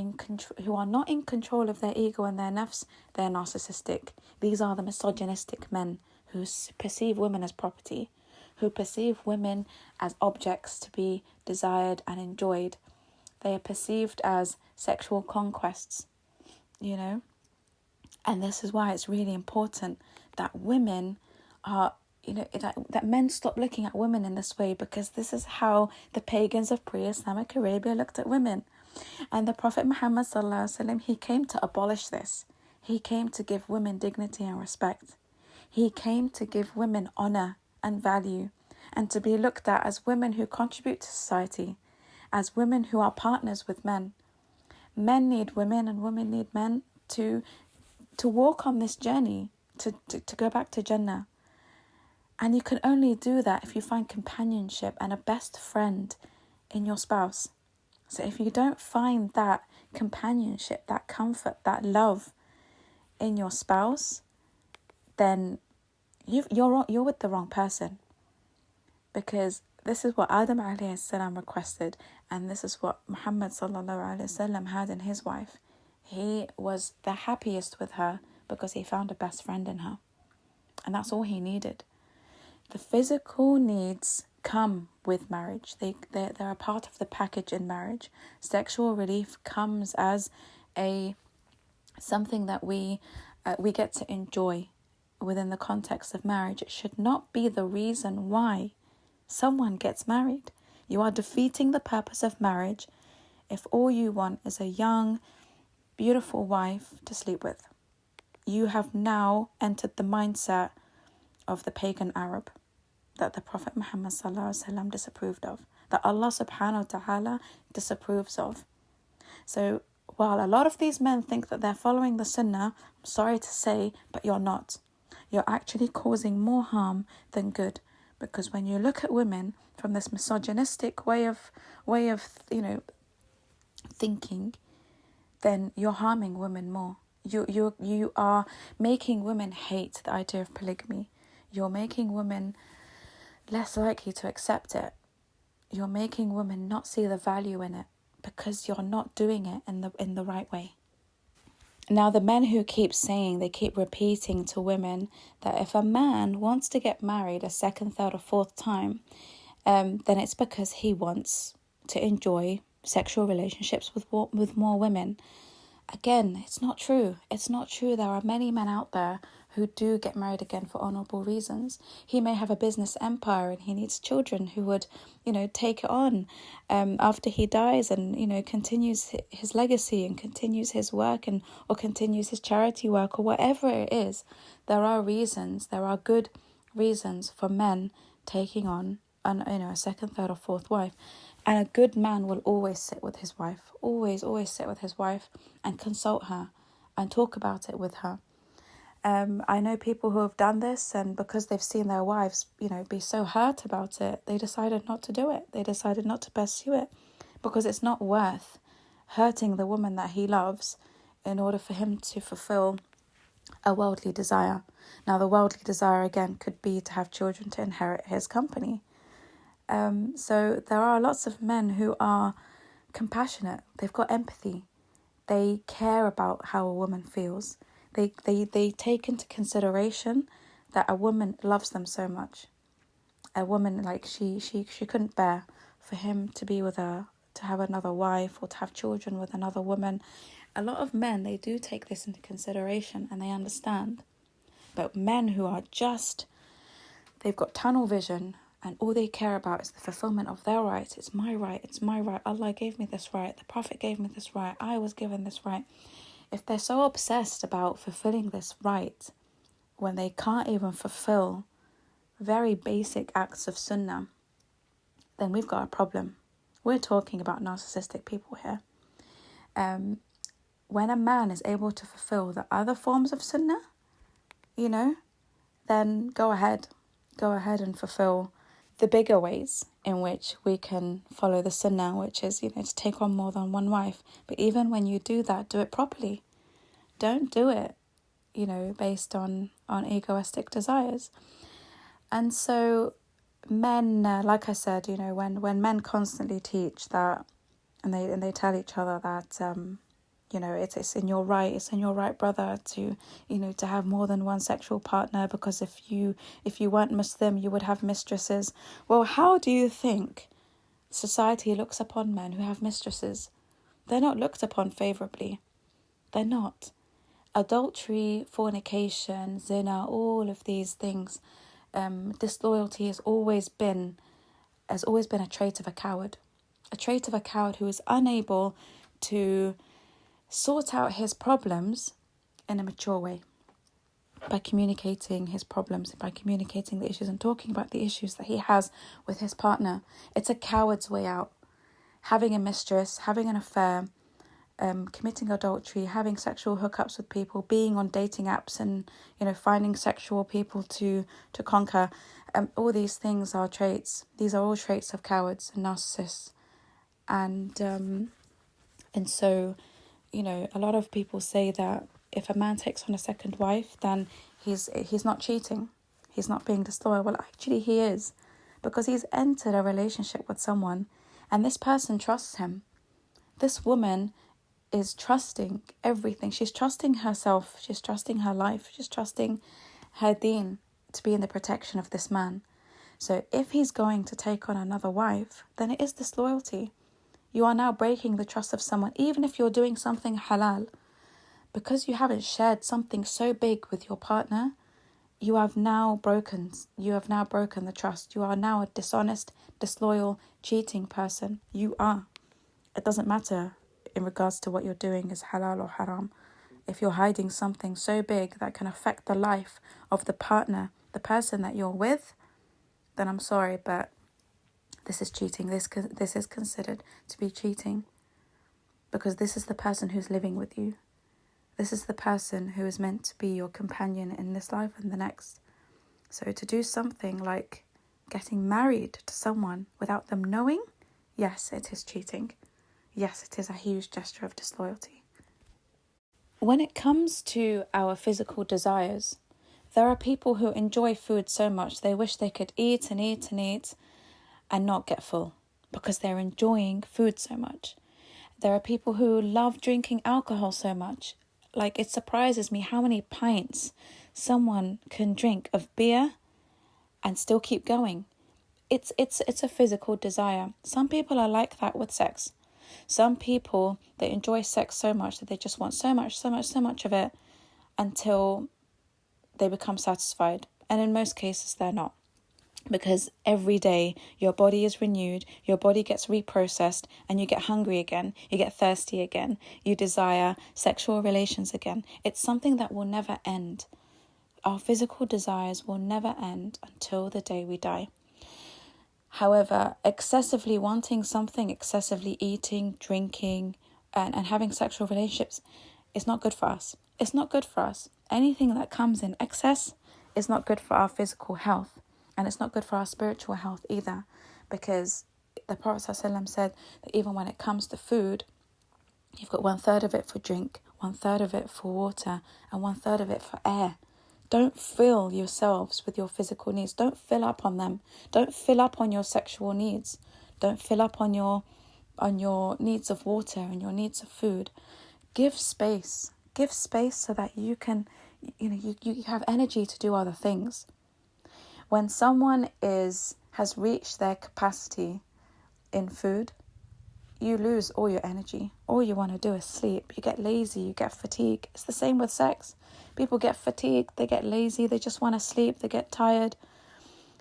not in control of their ego and their nafs, they're narcissistic. These are the misogynistic men who perceive women as property, who perceive women as objects to be desired and enjoyed. They are perceived as sexual conquests, And this is why it's really important that women are, that men stop looking at women in this way, because this is how the pagans of pre-Islamic Arabia looked at women. And the Prophet Muhammad ﷺ, he came to abolish this. He came to give women dignity and respect. He came to give women honor and value, and to be looked at as women who contribute to society, as women who are partners with men. Men need women and women need men to walk on this journey, to go back to Jannah. And you can only do that if you find companionship and a best friend in your spouse. So if you don't find that companionship, that comfort, that love in your spouse, then you're with the wrong person. Because this is what Adam alayhi salam requested, and this is what Muhammad sallallahu alayhi wasallam had in his wife. He was the happiest with her because he found a best friend in her. And that's all he needed. The physical needs come with marriage. They're a part of the package in marriage. Sexual relief comes as something that we get to enjoy within the context of marriage. It should not be the reason why someone gets married. You are defeating the purpose of marriage if all you want is a young, beautiful wife to sleep with. You have now entered the mindset of the pagan Arab that the Prophet Muhammad ﷺ disapproved of, that Allah subhanahu wa ta'ala disapproves of. So while a lot of these men think that they're following the sunnah, I'm sorry to say, but you're not. You're actually causing more harm than good, because when you look at women from this misogynistic way of thinking, then you're harming women more. You are making women hate the idea of polygamy. You're making women less likely to accept it. You're making women not see the value in it because you're not doing it in the right way. Now, the men who keep repeating to women that if a man wants to get married a second, third or fourth time, then it's because he wants to enjoy sexual relationships with more women. Again, it's not true. It's not true. There are many men out there who do get married again for honourable reasons. He may have a business empire and he needs children who would, take it on after he dies and, continues his legacy and continues his work or continues his charity work or whatever it is. There are good reasons for men taking on a second, third or fourth wife. And a good man will always sit with his wife, always sit with his wife and consult her and talk about it with her. I know people who have done this, and because they've seen their wives, be so hurt about it, they decided not to do it. They decided not to pursue it because it's not worth hurting the woman that he loves in order for him to fulfill a worldly desire. Now, the worldly desire, again, could be to have children to inherit his company. So there are lots of men who are compassionate. They've got empathy. They care about how a woman feels. They take into consideration that a woman loves them so much. A woman, like, she couldn't bear for him to be with her, to have another wife or to have children with another woman. A lot of men, they do take this into consideration and they understand. But men who are they've got tunnel vision and all they care about is the fulfillment of their rights. It's my right, it's my right. Allah gave me this right, the Prophet gave me this right, I was given this right. If they're so obsessed about fulfilling this right, when they can't even fulfill very basic acts of sunnah, then we've got a problem. We're talking about narcissistic people here. When a man is able to fulfill the other forms of sunnah, then go ahead and fulfill the bigger ways in which we can follow the sunnah, which is, to take on more than one wife. But even when you do that, do it properly. Don't do it, based on egoistic desires. And so men, like I said, when men constantly teach that, and they tell each other that, it's in your right, brother, to have more than one sexual partner, because if you weren't Muslim, you would have mistresses. Well, how do you think society looks upon men who have mistresses? They're not looked upon favorably. They're not. Adultery, fornication, zina, all of these things, disloyalty has always been a trait of a coward. A trait of a coward who is unable to sort out his problems in a mature way, by communicating his problems, by communicating the issues and talking about the issues that he has with his partner. It's a coward's way out. Having a mistress, having an affair, committing adultery, having sexual hookups with people, being on dating apps and, finding sexual people to conquer. All these things are traits. These are all traits of cowards and narcissists. And so, a lot of people say that if a man takes on a second wife, then he's not cheating. He's not being disloyal. Well, actually he is, because he's entered a relationship with someone and this person trusts him. This woman is trusting everything. She's trusting herself. She's trusting her life. She's trusting her deen to be in the protection of this man. So if he's going to take on another wife, then it is disloyalty. You are now breaking the trust of someone, even if you're doing something halal. Because you haven't shared something so big with your partner, you have now broken the trust. You are now a dishonest, disloyal, cheating person. You are. It doesn't matter in regards to what you're doing is halal or haram. If you're hiding something so big that can affect the life of the partner, the person that you're with, then I'm sorry, but this is cheating. This is considered to be cheating, because this is the person who's living with you. This is the person who is meant to be your companion in this life and the next. So to do something like getting married to someone without them knowing, yes, it is cheating. Yes, it is a huge gesture of disloyalty. When it comes to our physical desires, there are people who enjoy food so much they wish they could eat and eat and eat and not get full, because they're enjoying food so much. There are people who love drinking alcohol so much. Like, it surprises me how many pints someone can drink of beer and still keep going. It's a physical desire. Some people are like that with sex. Some people, they enjoy sex so much that they just want so much of it until they become satisfied. And in most cases, they're not. Because every day your body is renewed, your body gets reprocessed, and you get hungry again, you get thirsty again, you desire sexual relations again. It's something that will never end. Our physical desires will never end until the day we die. However, excessively wanting something, excessively eating, drinking, and having sexual relationships is not good for us. It's not good for us. Anything that comes in excess is not good for our physical health. And it's not good for our spiritual health either, because the Prophet ﷺ said that even when it comes to food, you've got 1/3 of it for drink, 1/3 of it for water, and 1/3 of it for air. Don't fill yourselves with your physical needs. Don't fill up on them. Don't fill up on your sexual needs. Don't fill up on your needs of water and your needs of food. Give space. Give space so that you can, you have energy to do other things. When someone has reached their capacity in food, you lose all your energy. All you want to do is sleep. You get lazy, you get fatigued. It's the same with sex. People get fatigued, they get lazy, they just want to sleep, they get tired.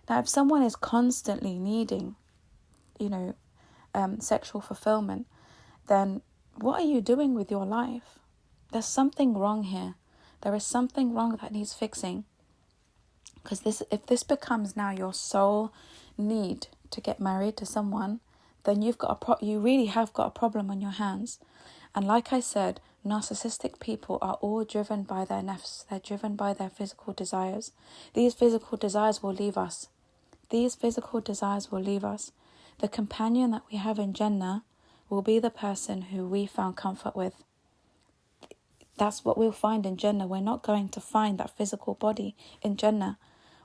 Now, if someone is constantly needing, sexual fulfillment, then what are you doing with your life? There's something wrong here. There is something wrong that needs fixing. Because if this becomes now your sole need to get married to someone, then you really have got a problem on your hands. And like I said, narcissistic people are all driven by their nafs. They're driven by their physical desires. These physical desires will leave us. The companion that we have in Jannah will be the person who we found comfort with. That's what we'll find in Jannah. We're not going to find that physical body in Jannah.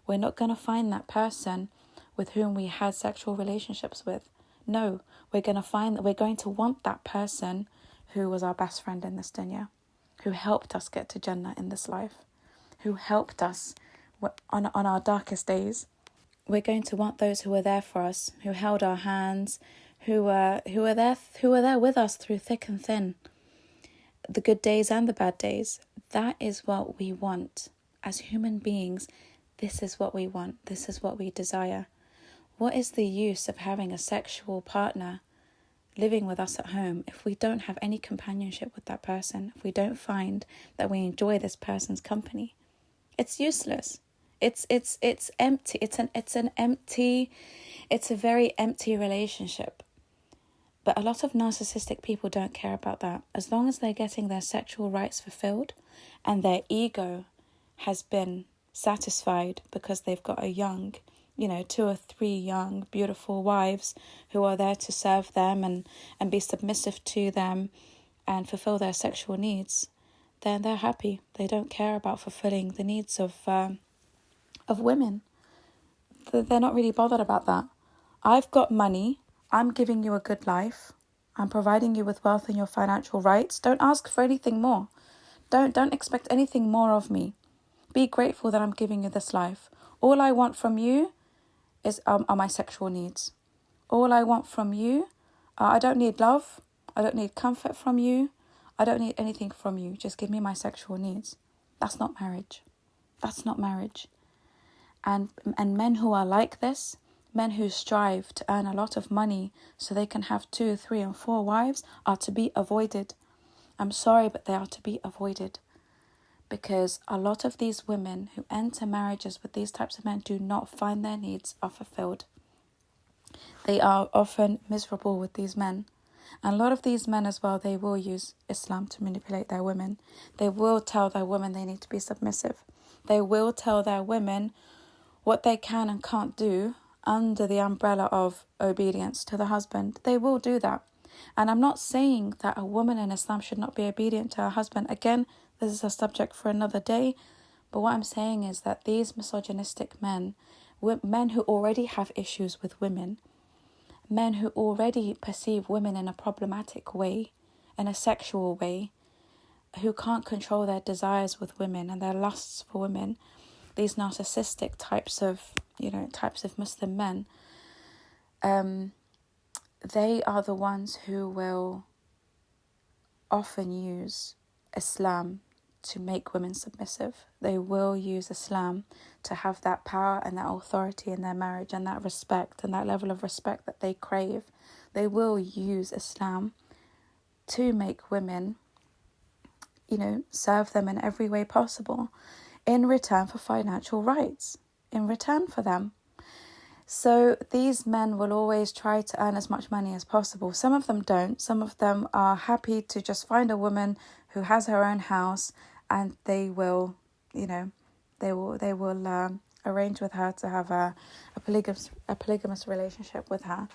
We're not going to find that person with whom we had sexual relationships with. No, we're going to want that person who was our best friend in this dunya, who helped us get to Jannah in this life, who helped us on our darkest days. We're going to want those who were there for us, who held our hands, who were there with us through thick and thin, the good days and the bad days. That is what we want as human beings. This is what we want. This is what we desire. What is the use of having a sexual partner living with us at home if we don't have any companionship with that person, if we don't find that we enjoy this person's company? It's useless. It's empty. It's a very empty relationship. But a lot of narcissistic people don't care about that. As long as they're getting their sexual rights fulfilled and their ego has been satisfied because they've got a young, 2 or 3 young, beautiful wives who are there to serve them and be submissive to them and fulfill their sexual needs, then they're happy. They don't care about fulfilling the needs of women. They're not really bothered about that. I've got money. I'm giving you a good life. I'm providing you with wealth and your financial rights. Don't ask for anything more. Don't expect anything more of me. Be grateful that I'm giving you this life. All I want from you are my sexual needs. All I want from you, I don't need love. I don't need comfort from you. I don't need anything from you. Just give me my sexual needs. That's not marriage. That's not marriage. And men who are like this, men who strive to earn a lot of money so they can have 2, 3, and 4 wives, are to be avoided. I'm sorry, but they are to be avoided. Because a lot of these women who enter marriages with these types of men do not find their needs are fulfilled. They are often miserable with these men. And a lot of these men as well, they will use Islam to manipulate their women. They will tell their women they need to be submissive. They will tell their women what they can and can't do under the umbrella of obedience to the husband. They will do that. And I'm not saying that a woman in Islam should not be obedient to her husband. Again, this is a subject for another day. But what I'm saying is that these misogynistic men who already have issues with women, men who already perceive women in a problematic way, in a sexual way, who can't control their desires with women and their lusts for women, these narcissistic types of Muslim men, they are the ones who will often use Islam to make women submissive. They will use Islam to have that power and that authority in their marriage and that respect and that level of respect that they crave. They will use Islam to make women, serve them in every way possible in return for financial rights, in return for them. So these men will always try to earn as much money as possible. Some of them don't. Some of them are happy to just find a woman who has her own house, and they will arrange with her to have a polygamous relationship with her.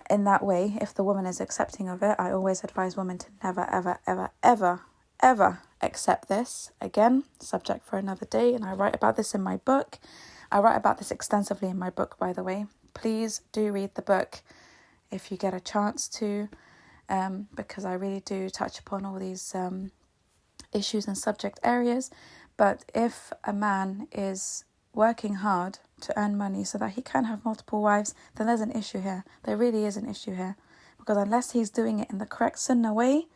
In that way, if the woman is accepting of it, I always advise women to never, ever, ever, ever, ever accept this, again, subject for another day, and I write about this in my book. I write about this extensively in my book, by the way. Please do read the book if you get a chance to, because I really do touch upon all these issues and subject areas. But if a man is working hard to earn money so that he can have multiple wives, then there's an issue here. There really is an issue here. Because unless he's doing it in the correct sunnah way,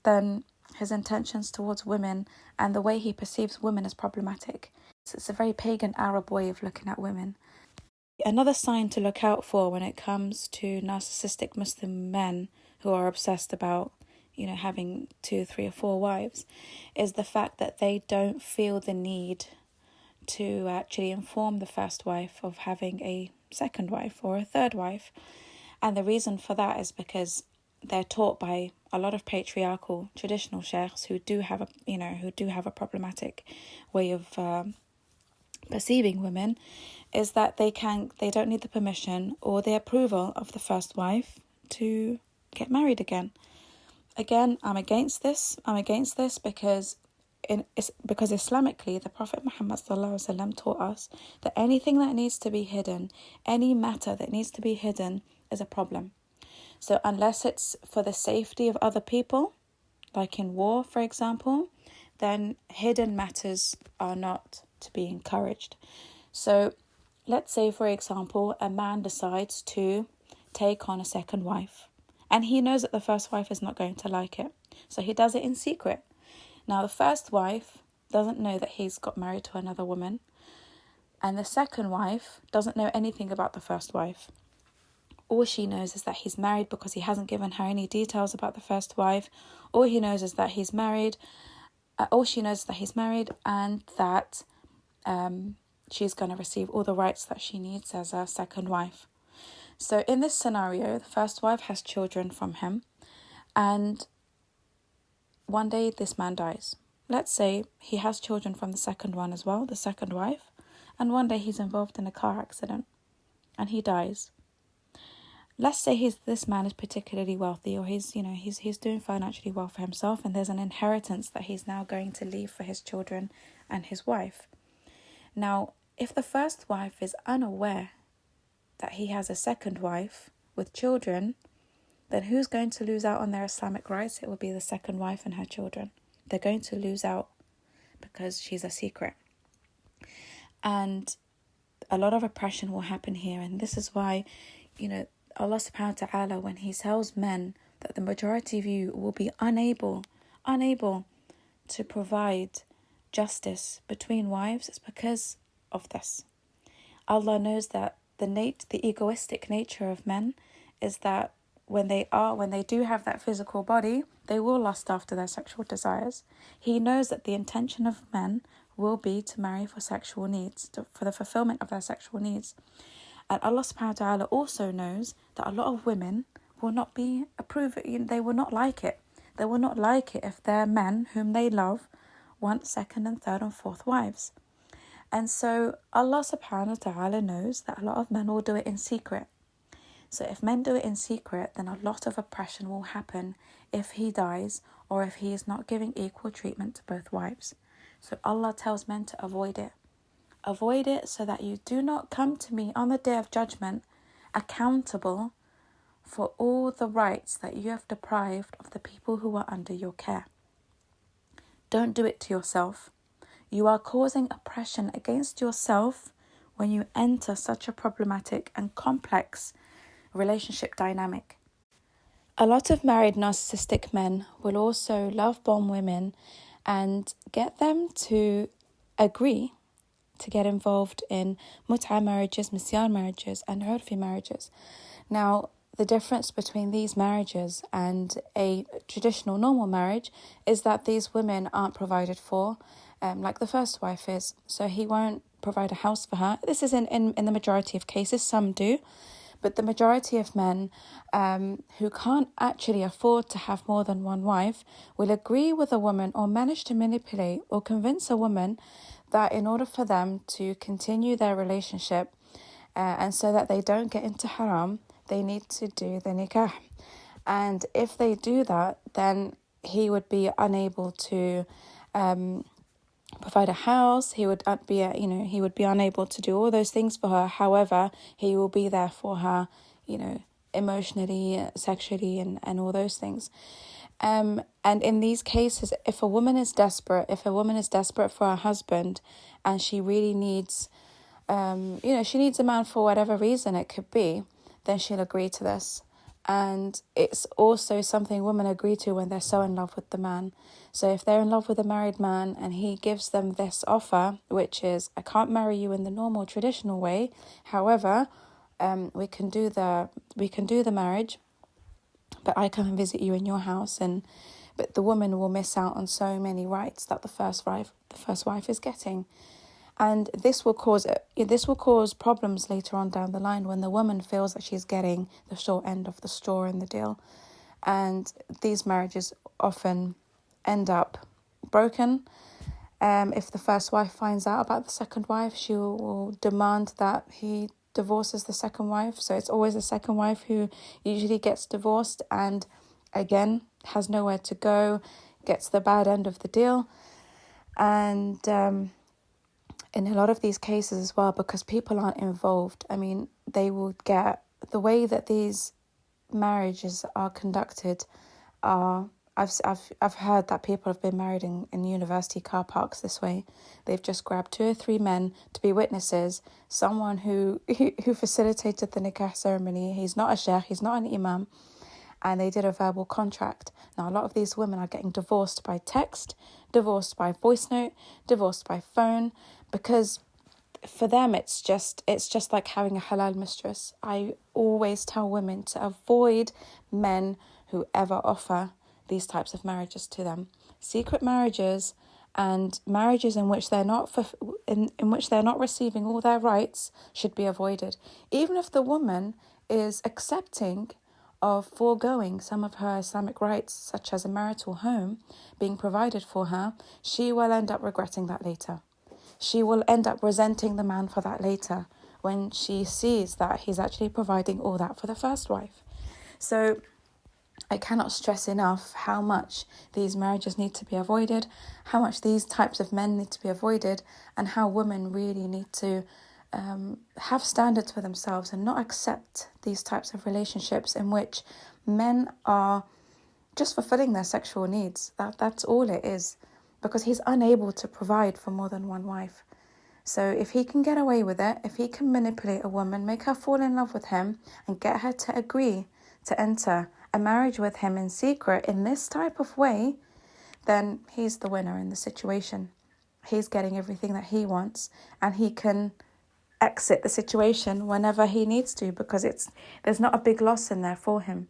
then his intentions towards women and the way he perceives women is problematic. It's a very pagan Arab way of looking at women. Another sign to look out for when it comes to narcissistic Muslim men who are obsessed about, having 2, 3, or 4 wives, is the fact that they don't feel the need to actually inform the first wife of having a second wife or a third wife. And the reason for that is because they're taught by a lot of patriarchal traditional sheikhs who do have a problematic way of perceiving women, is that they don't need the permission or the approval of the first wife to get married again. Again, I'm against this because Islamically, the Prophet Muhammad ﷺ taught us that anything that needs to be hidden, any matter that needs to be hidden, is a problem. So unless it's for the safety of other people, like in war, for example, then hidden matters are not to be encouraged. So let's say, for example, a man decides to take on a second wife, and he knows that the first wife is not going to like it. So he does it in secret. Now, the first wife doesn't know that he's got married to another woman, and the second wife doesn't know anything about the first wife. All she knows is that he's married because he hasn't given her any details about the first wife. All he knows is that he's married. All she knows is that he's married and that she's going to receive all the rights that she needs as a second wife. So in this scenario, the first wife has children from him, and one day this man dies. Let's say he has children from the second one as well, the second wife, and one day he's involved in a car accident and he dies. Let's say this man is particularly wealthy, or he's doing financially well for himself, and there's an inheritance that he's now going to leave for his children and his wife. Now, if the first wife is unaware that he has a second wife with children, then who's going to lose out on their Islamic rights? It will be the second wife and her children. They're going to lose out because she's a secret. And a lot of oppression will happen here. And this is why, Allah subhanahu wa ta'ala, when he tells men that the majority of you will be unable to provide justice between wives, it's because of this. Allah knows that the egoistic nature of men is that when they do have that physical body, they will lust after their sexual desires. He knows that the intention of men will be to marry for sexual needs, for the fulfillment of their sexual needs. And Allah subhanahu wa ta'ala also knows that a lot of women will not be approving. They will not like it. They will not like it if their men whom they love want second and third and fourth wives. And so Allah subhanahu wa ta'ala knows that a lot of men will do it in secret. So if men do it in secret, then a lot of oppression will happen if he dies or if he is not giving equal treatment to both wives. So Allah tells men to avoid it. Avoid it so that you do not come to me on the day of judgment accountable for all the rights that you have deprived of the people who are under your care. Don't do it to yourself. You are causing oppression against yourself when you enter such a problematic and complex relationship dynamic. A lot of married narcissistic men will also love bomb women and get them to agree to get involved in multimarriages, misogynistic and urfi marriages. Now, the difference between these marriages and a traditional normal marriage is that these women aren't provided for, like the first wife is. So he won't provide a house for her. This is in the majority of cases. Some do. But the majority of men who can't actually afford to have more than one wife will agree with a woman or manage to manipulate or convince a woman that in order for them to continue their relationship and so that they don't get into haram, they need to do the nikah. And if they do that, then he would be unable to provide a house. He would he would be unable to do all those things for her. However, he will be there for her, emotionally, sexually, and all those things. And in these cases, if a woman is desperate for her husband, and she really needs, she needs a man for whatever reason it could be, then she'll agree to this. And it's also something women agree to when they're so in love with the man. So if they're in love with a married man and he gives them this offer, which is, I can't marry you in the normal traditional way. However, we can do the marriage, but I come and visit you in your house, but the woman will miss out on so many rights that the first wife is getting. And this will cause problems later on down the line when the woman feels that she's getting the short end of the straw in the deal. And these marriages often end up broken. If the first wife finds out about the second wife, she will demand that he divorces the second wife. So it's always the second wife who usually gets divorced and, again, has nowhere to go, gets the bad end of the deal. And in a lot of these cases as well, because people aren't involved, they will get the way that these marriages are conducted are. I've heard that people have been married in university car parks this way. They've just grabbed 2 or 3 men to be witnesses. Someone who facilitated the nikah ceremony. He's not a sheikh, he's not an imam, and they did a verbal contract. Now, a lot of these women are getting divorced by text, divorced by voice note, divorced by phone, because for them it's just like having a halal mistress. I always tell women to avoid men who ever offer these types of marriages to them. Secret marriages and marriages in which they're not receiving all their rights should be avoided. Even if the woman is accepting of foregoing some of her Islamic rights, such as a marital home being provided for her, she will end up regretting that later. She will end up resenting the man for that later when she sees that he's actually providing all that for the first wife. So I cannot stress enough how much these marriages need to be avoided, how much these types of men need to be avoided, and how women really need to have standards for themselves and not accept these types of relationships in which men are just fulfilling their sexual needs. That's all it is, because he's unable to provide for more than one wife. So if he can get away with it, if he can manipulate a woman, make her fall in love with him and get her to agree to enter a marriage with him in secret in this type of way, then he's the winner in the situation. He's getting everything that he wants, and he can exit the situation whenever he needs to, because there's not a big loss in there for him.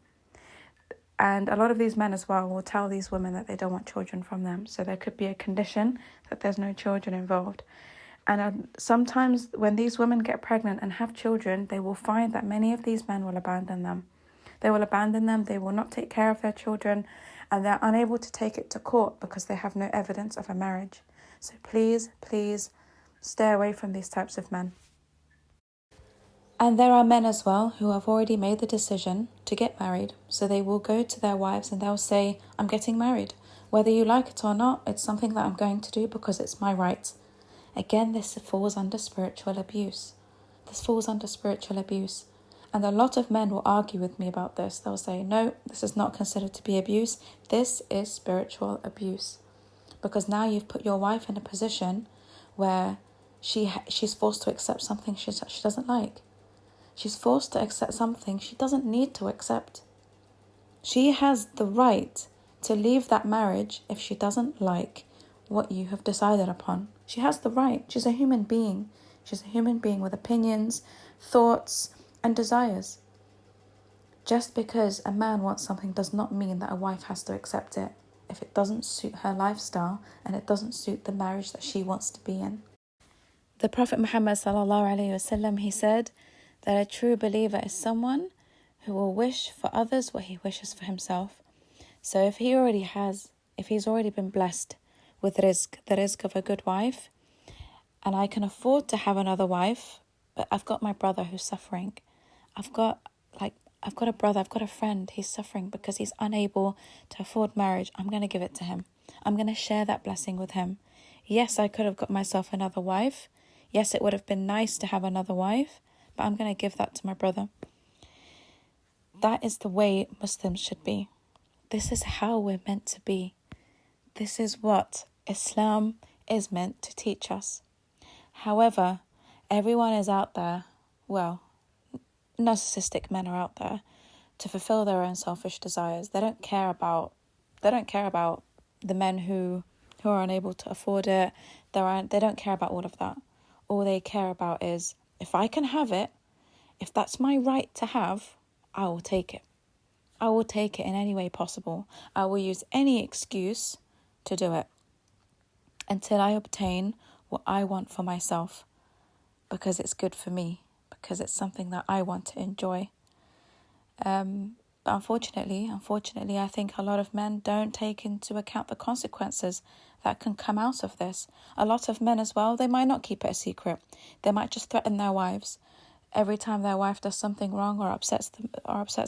And a lot of these men as well will tell these women that they don't want children from them. So there could be a condition that there's no children involved. And sometimes when these women get pregnant and have children, they will find that many of these men will abandon them. They will not take care of their children, and they're unable to take it to court because they have no evidence of a marriage. So please stay away from these types of men. And there are men as well who have already made the decision to get married. So they will go to their wives and they'll say, I'm getting married. Whether you like it or not, it's something that I'm going to do because it's my right. Again, this falls under spiritual abuse. And a lot of men will argue with me about this. They'll say, no, this is not considered to be abuse. This is spiritual abuse. Because now you've put your wife in a position where she's forced to accept something she doesn't like. She's forced to accept something she doesn't need to accept. She has the right to leave that marriage if she doesn't like what you have decided upon. She has the right. She's a human being. She's a human being with opinions, thoughts, and desires. Just because a man wants something does not mean that a wife has to accept it if it doesn't suit her lifestyle and it doesn't suit the marriage that she wants to be in. The Prophet Muhammad ﷺ, he said that a true believer is someone who will wish for others what he wishes for himself. So if he's already been blessed with the rizq of a good wife, and I can afford to have another wife, but I've got my brother who's suffering. I've got I've got a brother, I've got a friend, he's suffering because he's unable to afford marriage. I'm going to give it to him. I'm going to share that blessing with him. Yes, I could have got myself another wife. Yes, it would have been nice to have another wife, but I'm going to give that to my brother. That is the way Muslims should be. This is how we're meant to be. This is what Islam is meant to teach us. However, everyone is out there, well, narcissistic men are out there to fulfill their own selfish desires. They don't care about the men who are unable to afford it. They don't care about all of that. All they care about is, if I can have it, if that's my right to have, I will take it. I will take it in any way possible. I will use any excuse to do it until I obtain what I want for myself, because it's good for me, because it's something that I want to enjoy. But unfortunately, I think a lot of men don't take into account the consequences that can come out of this. A lot of men as well, they might not keep it a secret. They might just threaten their wives. Every time their wife does something wrong or upsets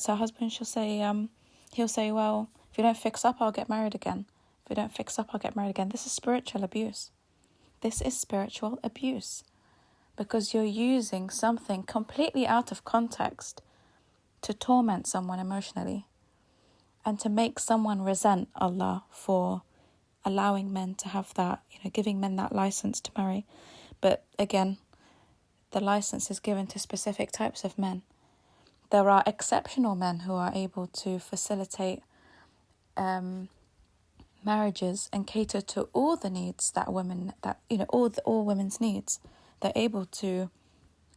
her husband, he'll say, well, if you don't fix up, I'll get married again. If you don't fix up, I'll get married again. This is spiritual abuse. This is spiritual abuse, because you're using something completely out of context to torment someone emotionally and to make someone resent Allah for allowing men to have that, giving men that license to marry. But again, the license is given to specific types of men. There are exceptional men who are able to facilitate marriages and cater to all the needs that all women's needs. They're able to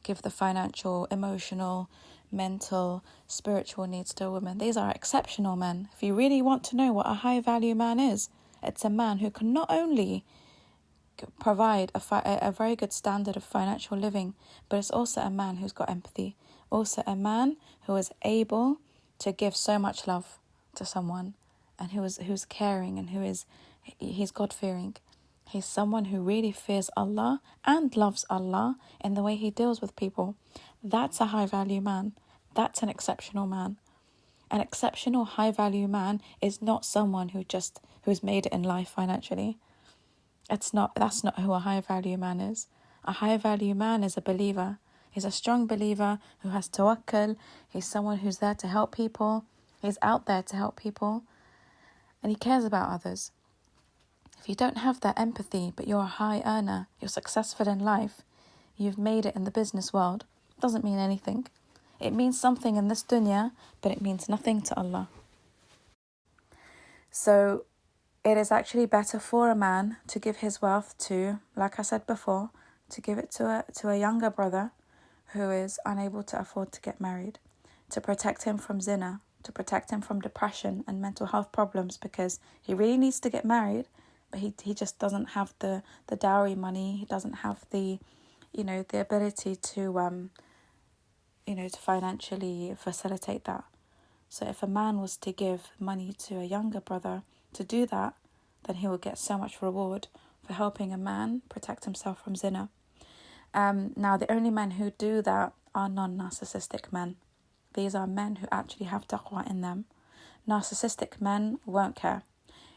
give the financial, emotional, mental, spiritual needs to a woman. These are exceptional men. If you really want to know what a high value man is, it's a man who can not only provide a very good standard of financial living, but it's also a man who's got empathy, also a man who is able to give so much love to someone, and who's caring, and he's God-fearing. He's someone who really fears Allah and loves Allah in the way he deals with people. That's a high value man. That's an exceptional man. An exceptional high value man is not someone who's made it in life financially. That's not who a high value man is. A high value man is a believer. He's a strong believer who has tawakkul. He's someone who's there to help people. He's out there to help people. And he cares about others. If you don't have that empathy, but you're a high earner, you're successful in life, you've made it in the business world, it doesn't mean anything. It means something in this dunya, but it means nothing to Allah. So it is actually better for a man to give his wealth to, like I said before, to give it to a younger brother who is unable to afford to get married, to protect him from zina, to protect him from depression and mental health problems, because he really needs to get married, but he just doesn't have the dowry money. He doesn't have the ability to to financially facilitate that. So if a man was to give money to a younger brother to do that, then he will get so much reward for helping a man protect himself from zina. Now, the only men who do that are non-narcissistic men. These are men who actually have taqwa in them. Narcissistic men won't care.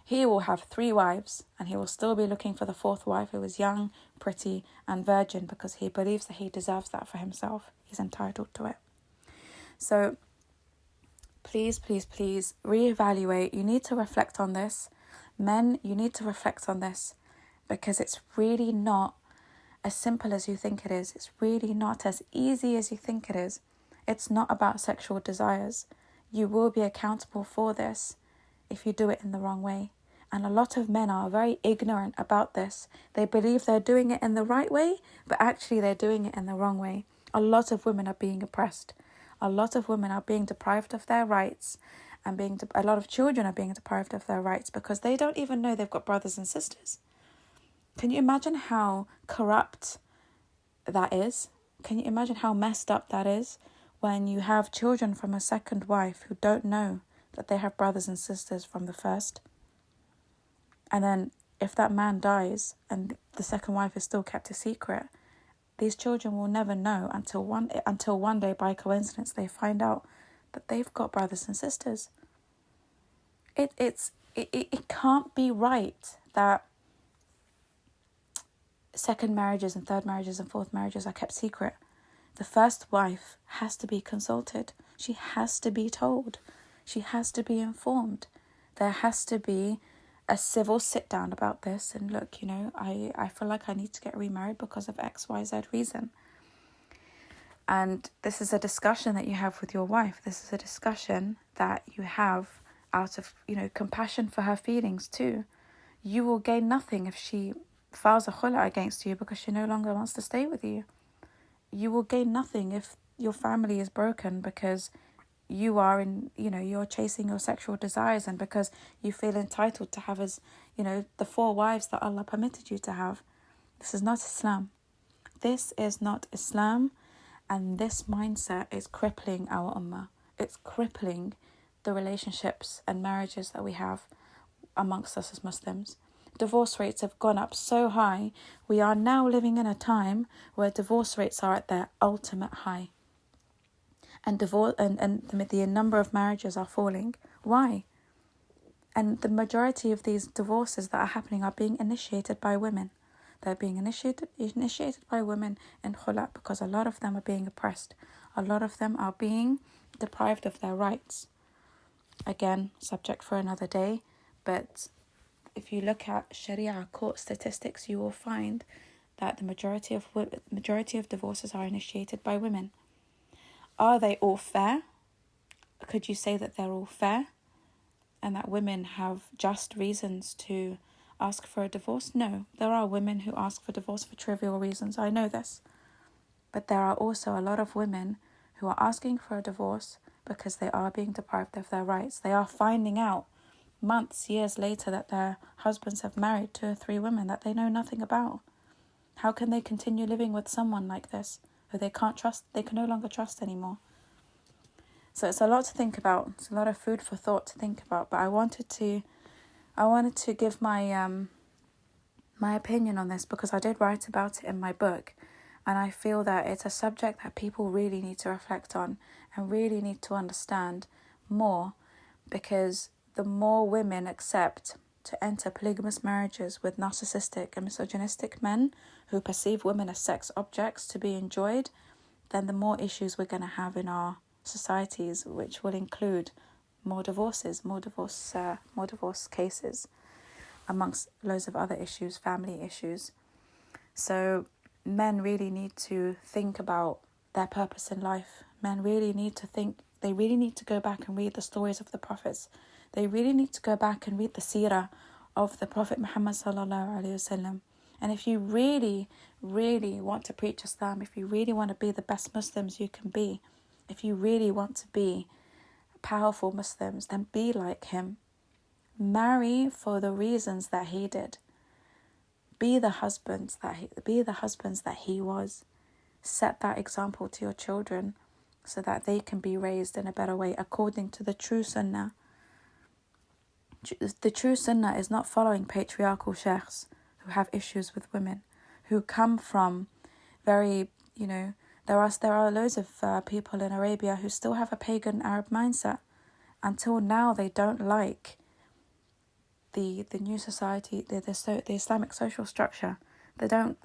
He will have 3 wives, and he will still be looking for the 4th wife who is young, pretty, and virgin, because he believes that he deserves that for himself. He's entitled to it. So please, please, please reevaluate. You need to reflect on this. Men, you need to reflect on this, because it's really not as simple as you think it is. It's really not as easy as you think it is. It's not about sexual desires. You will be accountable for this if you do it in the wrong way. And a lot of men are very ignorant about this. They believe they're doing it in the right way, but actually they're doing it in the wrong way. A lot of women are being oppressed. A lot of women are being deprived of their rights, and a lot of children are being deprived of their rights because they don't even know they've got brothers and sisters. Can you imagine how corrupt that is? Can you imagine how messed up that is when you have children from a second wife who don't know that they have brothers and sisters from the first? And then if that man dies and the second wife is still kept a secret, these children will never know until one day by coincidence they find out that they've got brothers and sisters. It can't be right that second marriages and third marriages and fourth marriages are kept secret. The first wife has to be consulted. She has to be told. She has to be informed. There has to be a civil sit down about this. And look, I feel like I need to get remarried because of X, Y, Z reason. And this is a discussion that you have with your wife. This is a discussion that you have out of, compassion for her feelings too. You will gain nothing if she files a khula against you because she no longer wants to stay with you. You will gain nothing if your family is broken because you are you're chasing your sexual desires and because you feel entitled to have the 4 wives that Allah permitted you to have. This is not Islam. This is not Islam, and this mindset is crippling our ummah. It's crippling the relationships and marriages that we have amongst us as Muslims. Divorce rates have gone up so high. We are now living in a time where divorce rates are at their ultimate high. And the number of marriages are falling. Why? And the majority of these divorces that are happening are being initiated by women. They're being initiated by women in khula because a lot of them are being oppressed. A lot of them are being deprived of their rights. Again, subject for another day, but if you look at Sharia court statistics, you will find that the majority of divorces are initiated by women. Are they all fair? Could you say that they're all fair and that women have just reasons to ask for a divorce? No, there are women who ask for divorce for trivial reasons. I know this. But there are also a lot of women who are asking for a divorce because they are being deprived of their rights. They are finding out months, years later that their husbands have married 2 or 3 women that they know nothing about. How can they continue living with someone like this who they can't trust? They can no longer trust anymore. So it's a lot to think about. It's a lot of food for thought to think about. But I wanted to give my opinion on this because I did write about it in my book, and I feel that it's a subject that people really need to reflect on and really need to understand more, because the more women accept to enter polygamous marriages with narcissistic and misogynistic men who perceive women as sex objects to be enjoyed, then the more issues we're going to have in our societies, which will include more divorces, more divorce cases, amongst loads of other issues, family issues. So men really need to think about their purpose in life. Men really need to think. They really need to go back and read the stories of the prophets. They really need to go back and read the seerah of the Prophet Muhammad sallallahu alaihi wasallam. And if you really, really want to preach Islam, if you really want to be the best Muslims you can be, if you really want to be powerful Muslims, then be like him. Marry for the reasons that he did. Be the husbands that he was. Set that example to your children so that they can be raised in a better way according to the true sunnah. The true sunnah is not following patriarchal sheikhs who have issues with women, who come from very, there are loads of people in Arabia who still have a pagan Arab mindset. Until now, they don't like the new society, the Islamic social structure. They don't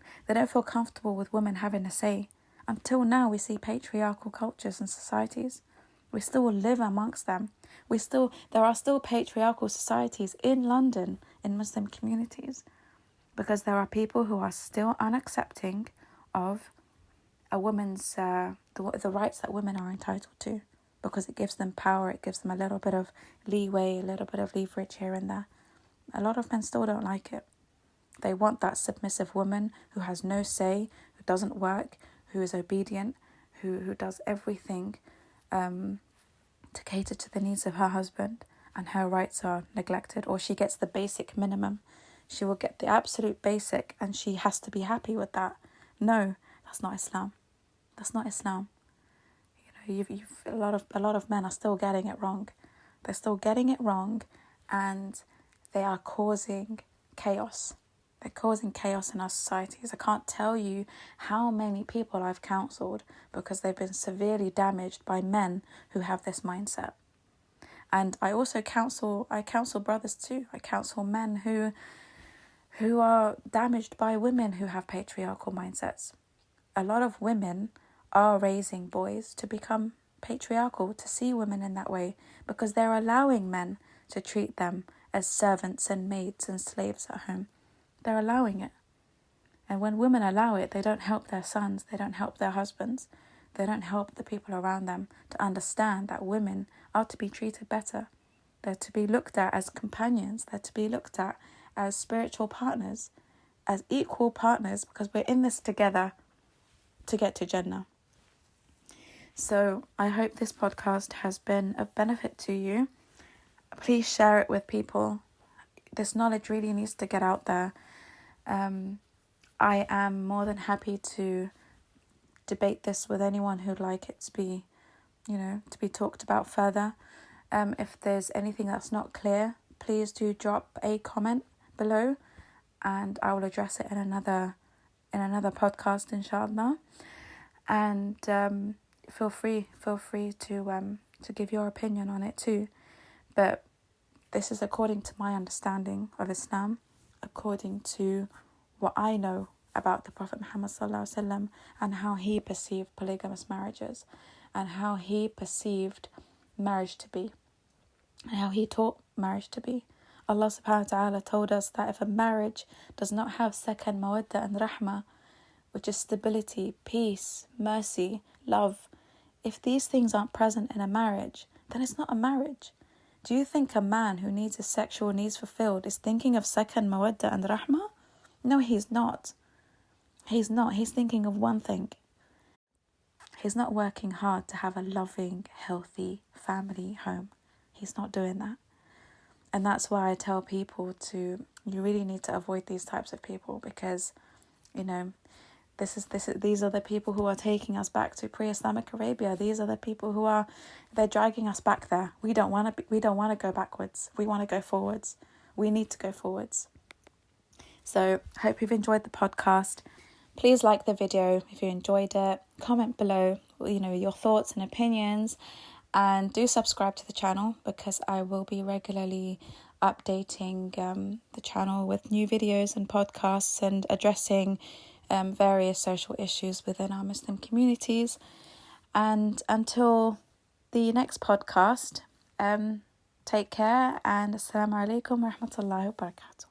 feel comfortable with women having a say. Until now, we see patriarchal cultures and societies. We still live amongst them. There are still patriarchal societies in London, in Muslim communities, because there are people who are still unaccepting of a woman's the rights that women are entitled to, because it gives them power, it gives them a little bit of leeway, a little bit of leverage here and there. A lot of men still don't like it. They want that submissive woman who has no say, who doesn't work, who is obedient, who does everything to cater to the needs of her husband, and her rights are neglected, or she gets the basic minimum. She will get the absolute basic and she has to be happy with that. No, that's not Islam. That's not Islam. A lot of men are still getting it wrong. They're still getting it wrong, and they are causing chaos They're causing chaos in our societies. I can't tell you how many people I've counselled because they've been severely damaged by men who have this mindset. And I also counsel brothers too. I counsel men who are damaged by women who have patriarchal mindsets. A lot of women are raising boys to become patriarchal, to see women in that way, because they're allowing men to treat them as servants and maids and slaves at home. They're allowing it. And when women allow it, they don't help their sons, they don't help their husbands, they don't help the people around them to understand that women are to be treated better. They're to be looked at as companions, they're to be looked at as spiritual partners, as equal partners, because we're in this together to get to Jannah. So I hope this podcast has been of benefit to you. Please share it with people. This knowledge really needs to get out there. I am more than happy to debate this with anyone who'd like it to be, to be talked about further. If there's anything that's not clear, please do drop a comment below, and I will address it in another podcast, inshallah. And feel free to give your opinion on it too. But this is according to my understanding of Islam, according to what I know about the Prophet Muhammad ﷺ and how he perceived polygamous marriages and how he perceived marriage to be and how he taught marriage to be. Allah subhanahu wa ta'ala told us that if a marriage does not have sakan, mawadda and rahmah, which is stability, peace, mercy, love, if these things aren't present in a marriage, then it's not a marriage. Do you think a man who needs his sexual needs fulfilled is thinking of sakan, mawadda and rahmah? No, he's not. He's not. He's thinking of one thing. He's not working hard to have a loving, healthy family home. He's not doing that. And that's why I tell people you really need to avoid these types of people, because, these are the people who are taking us back to pre-Islamic Arabia. These are the people they're dragging us back there. We don't want to go backwards. We want to go forwards. We need to go forwards. So, hope you've enjoyed the podcast. Please like the video if you enjoyed it. Comment below, your thoughts and opinions. And do subscribe to the channel, because I will be regularly updating the channel with new videos and podcasts and addressing various social issues within our Muslim communities. And until the next podcast, take care, and Assalamu alaikum wa rahmatullahi wa barakatuh.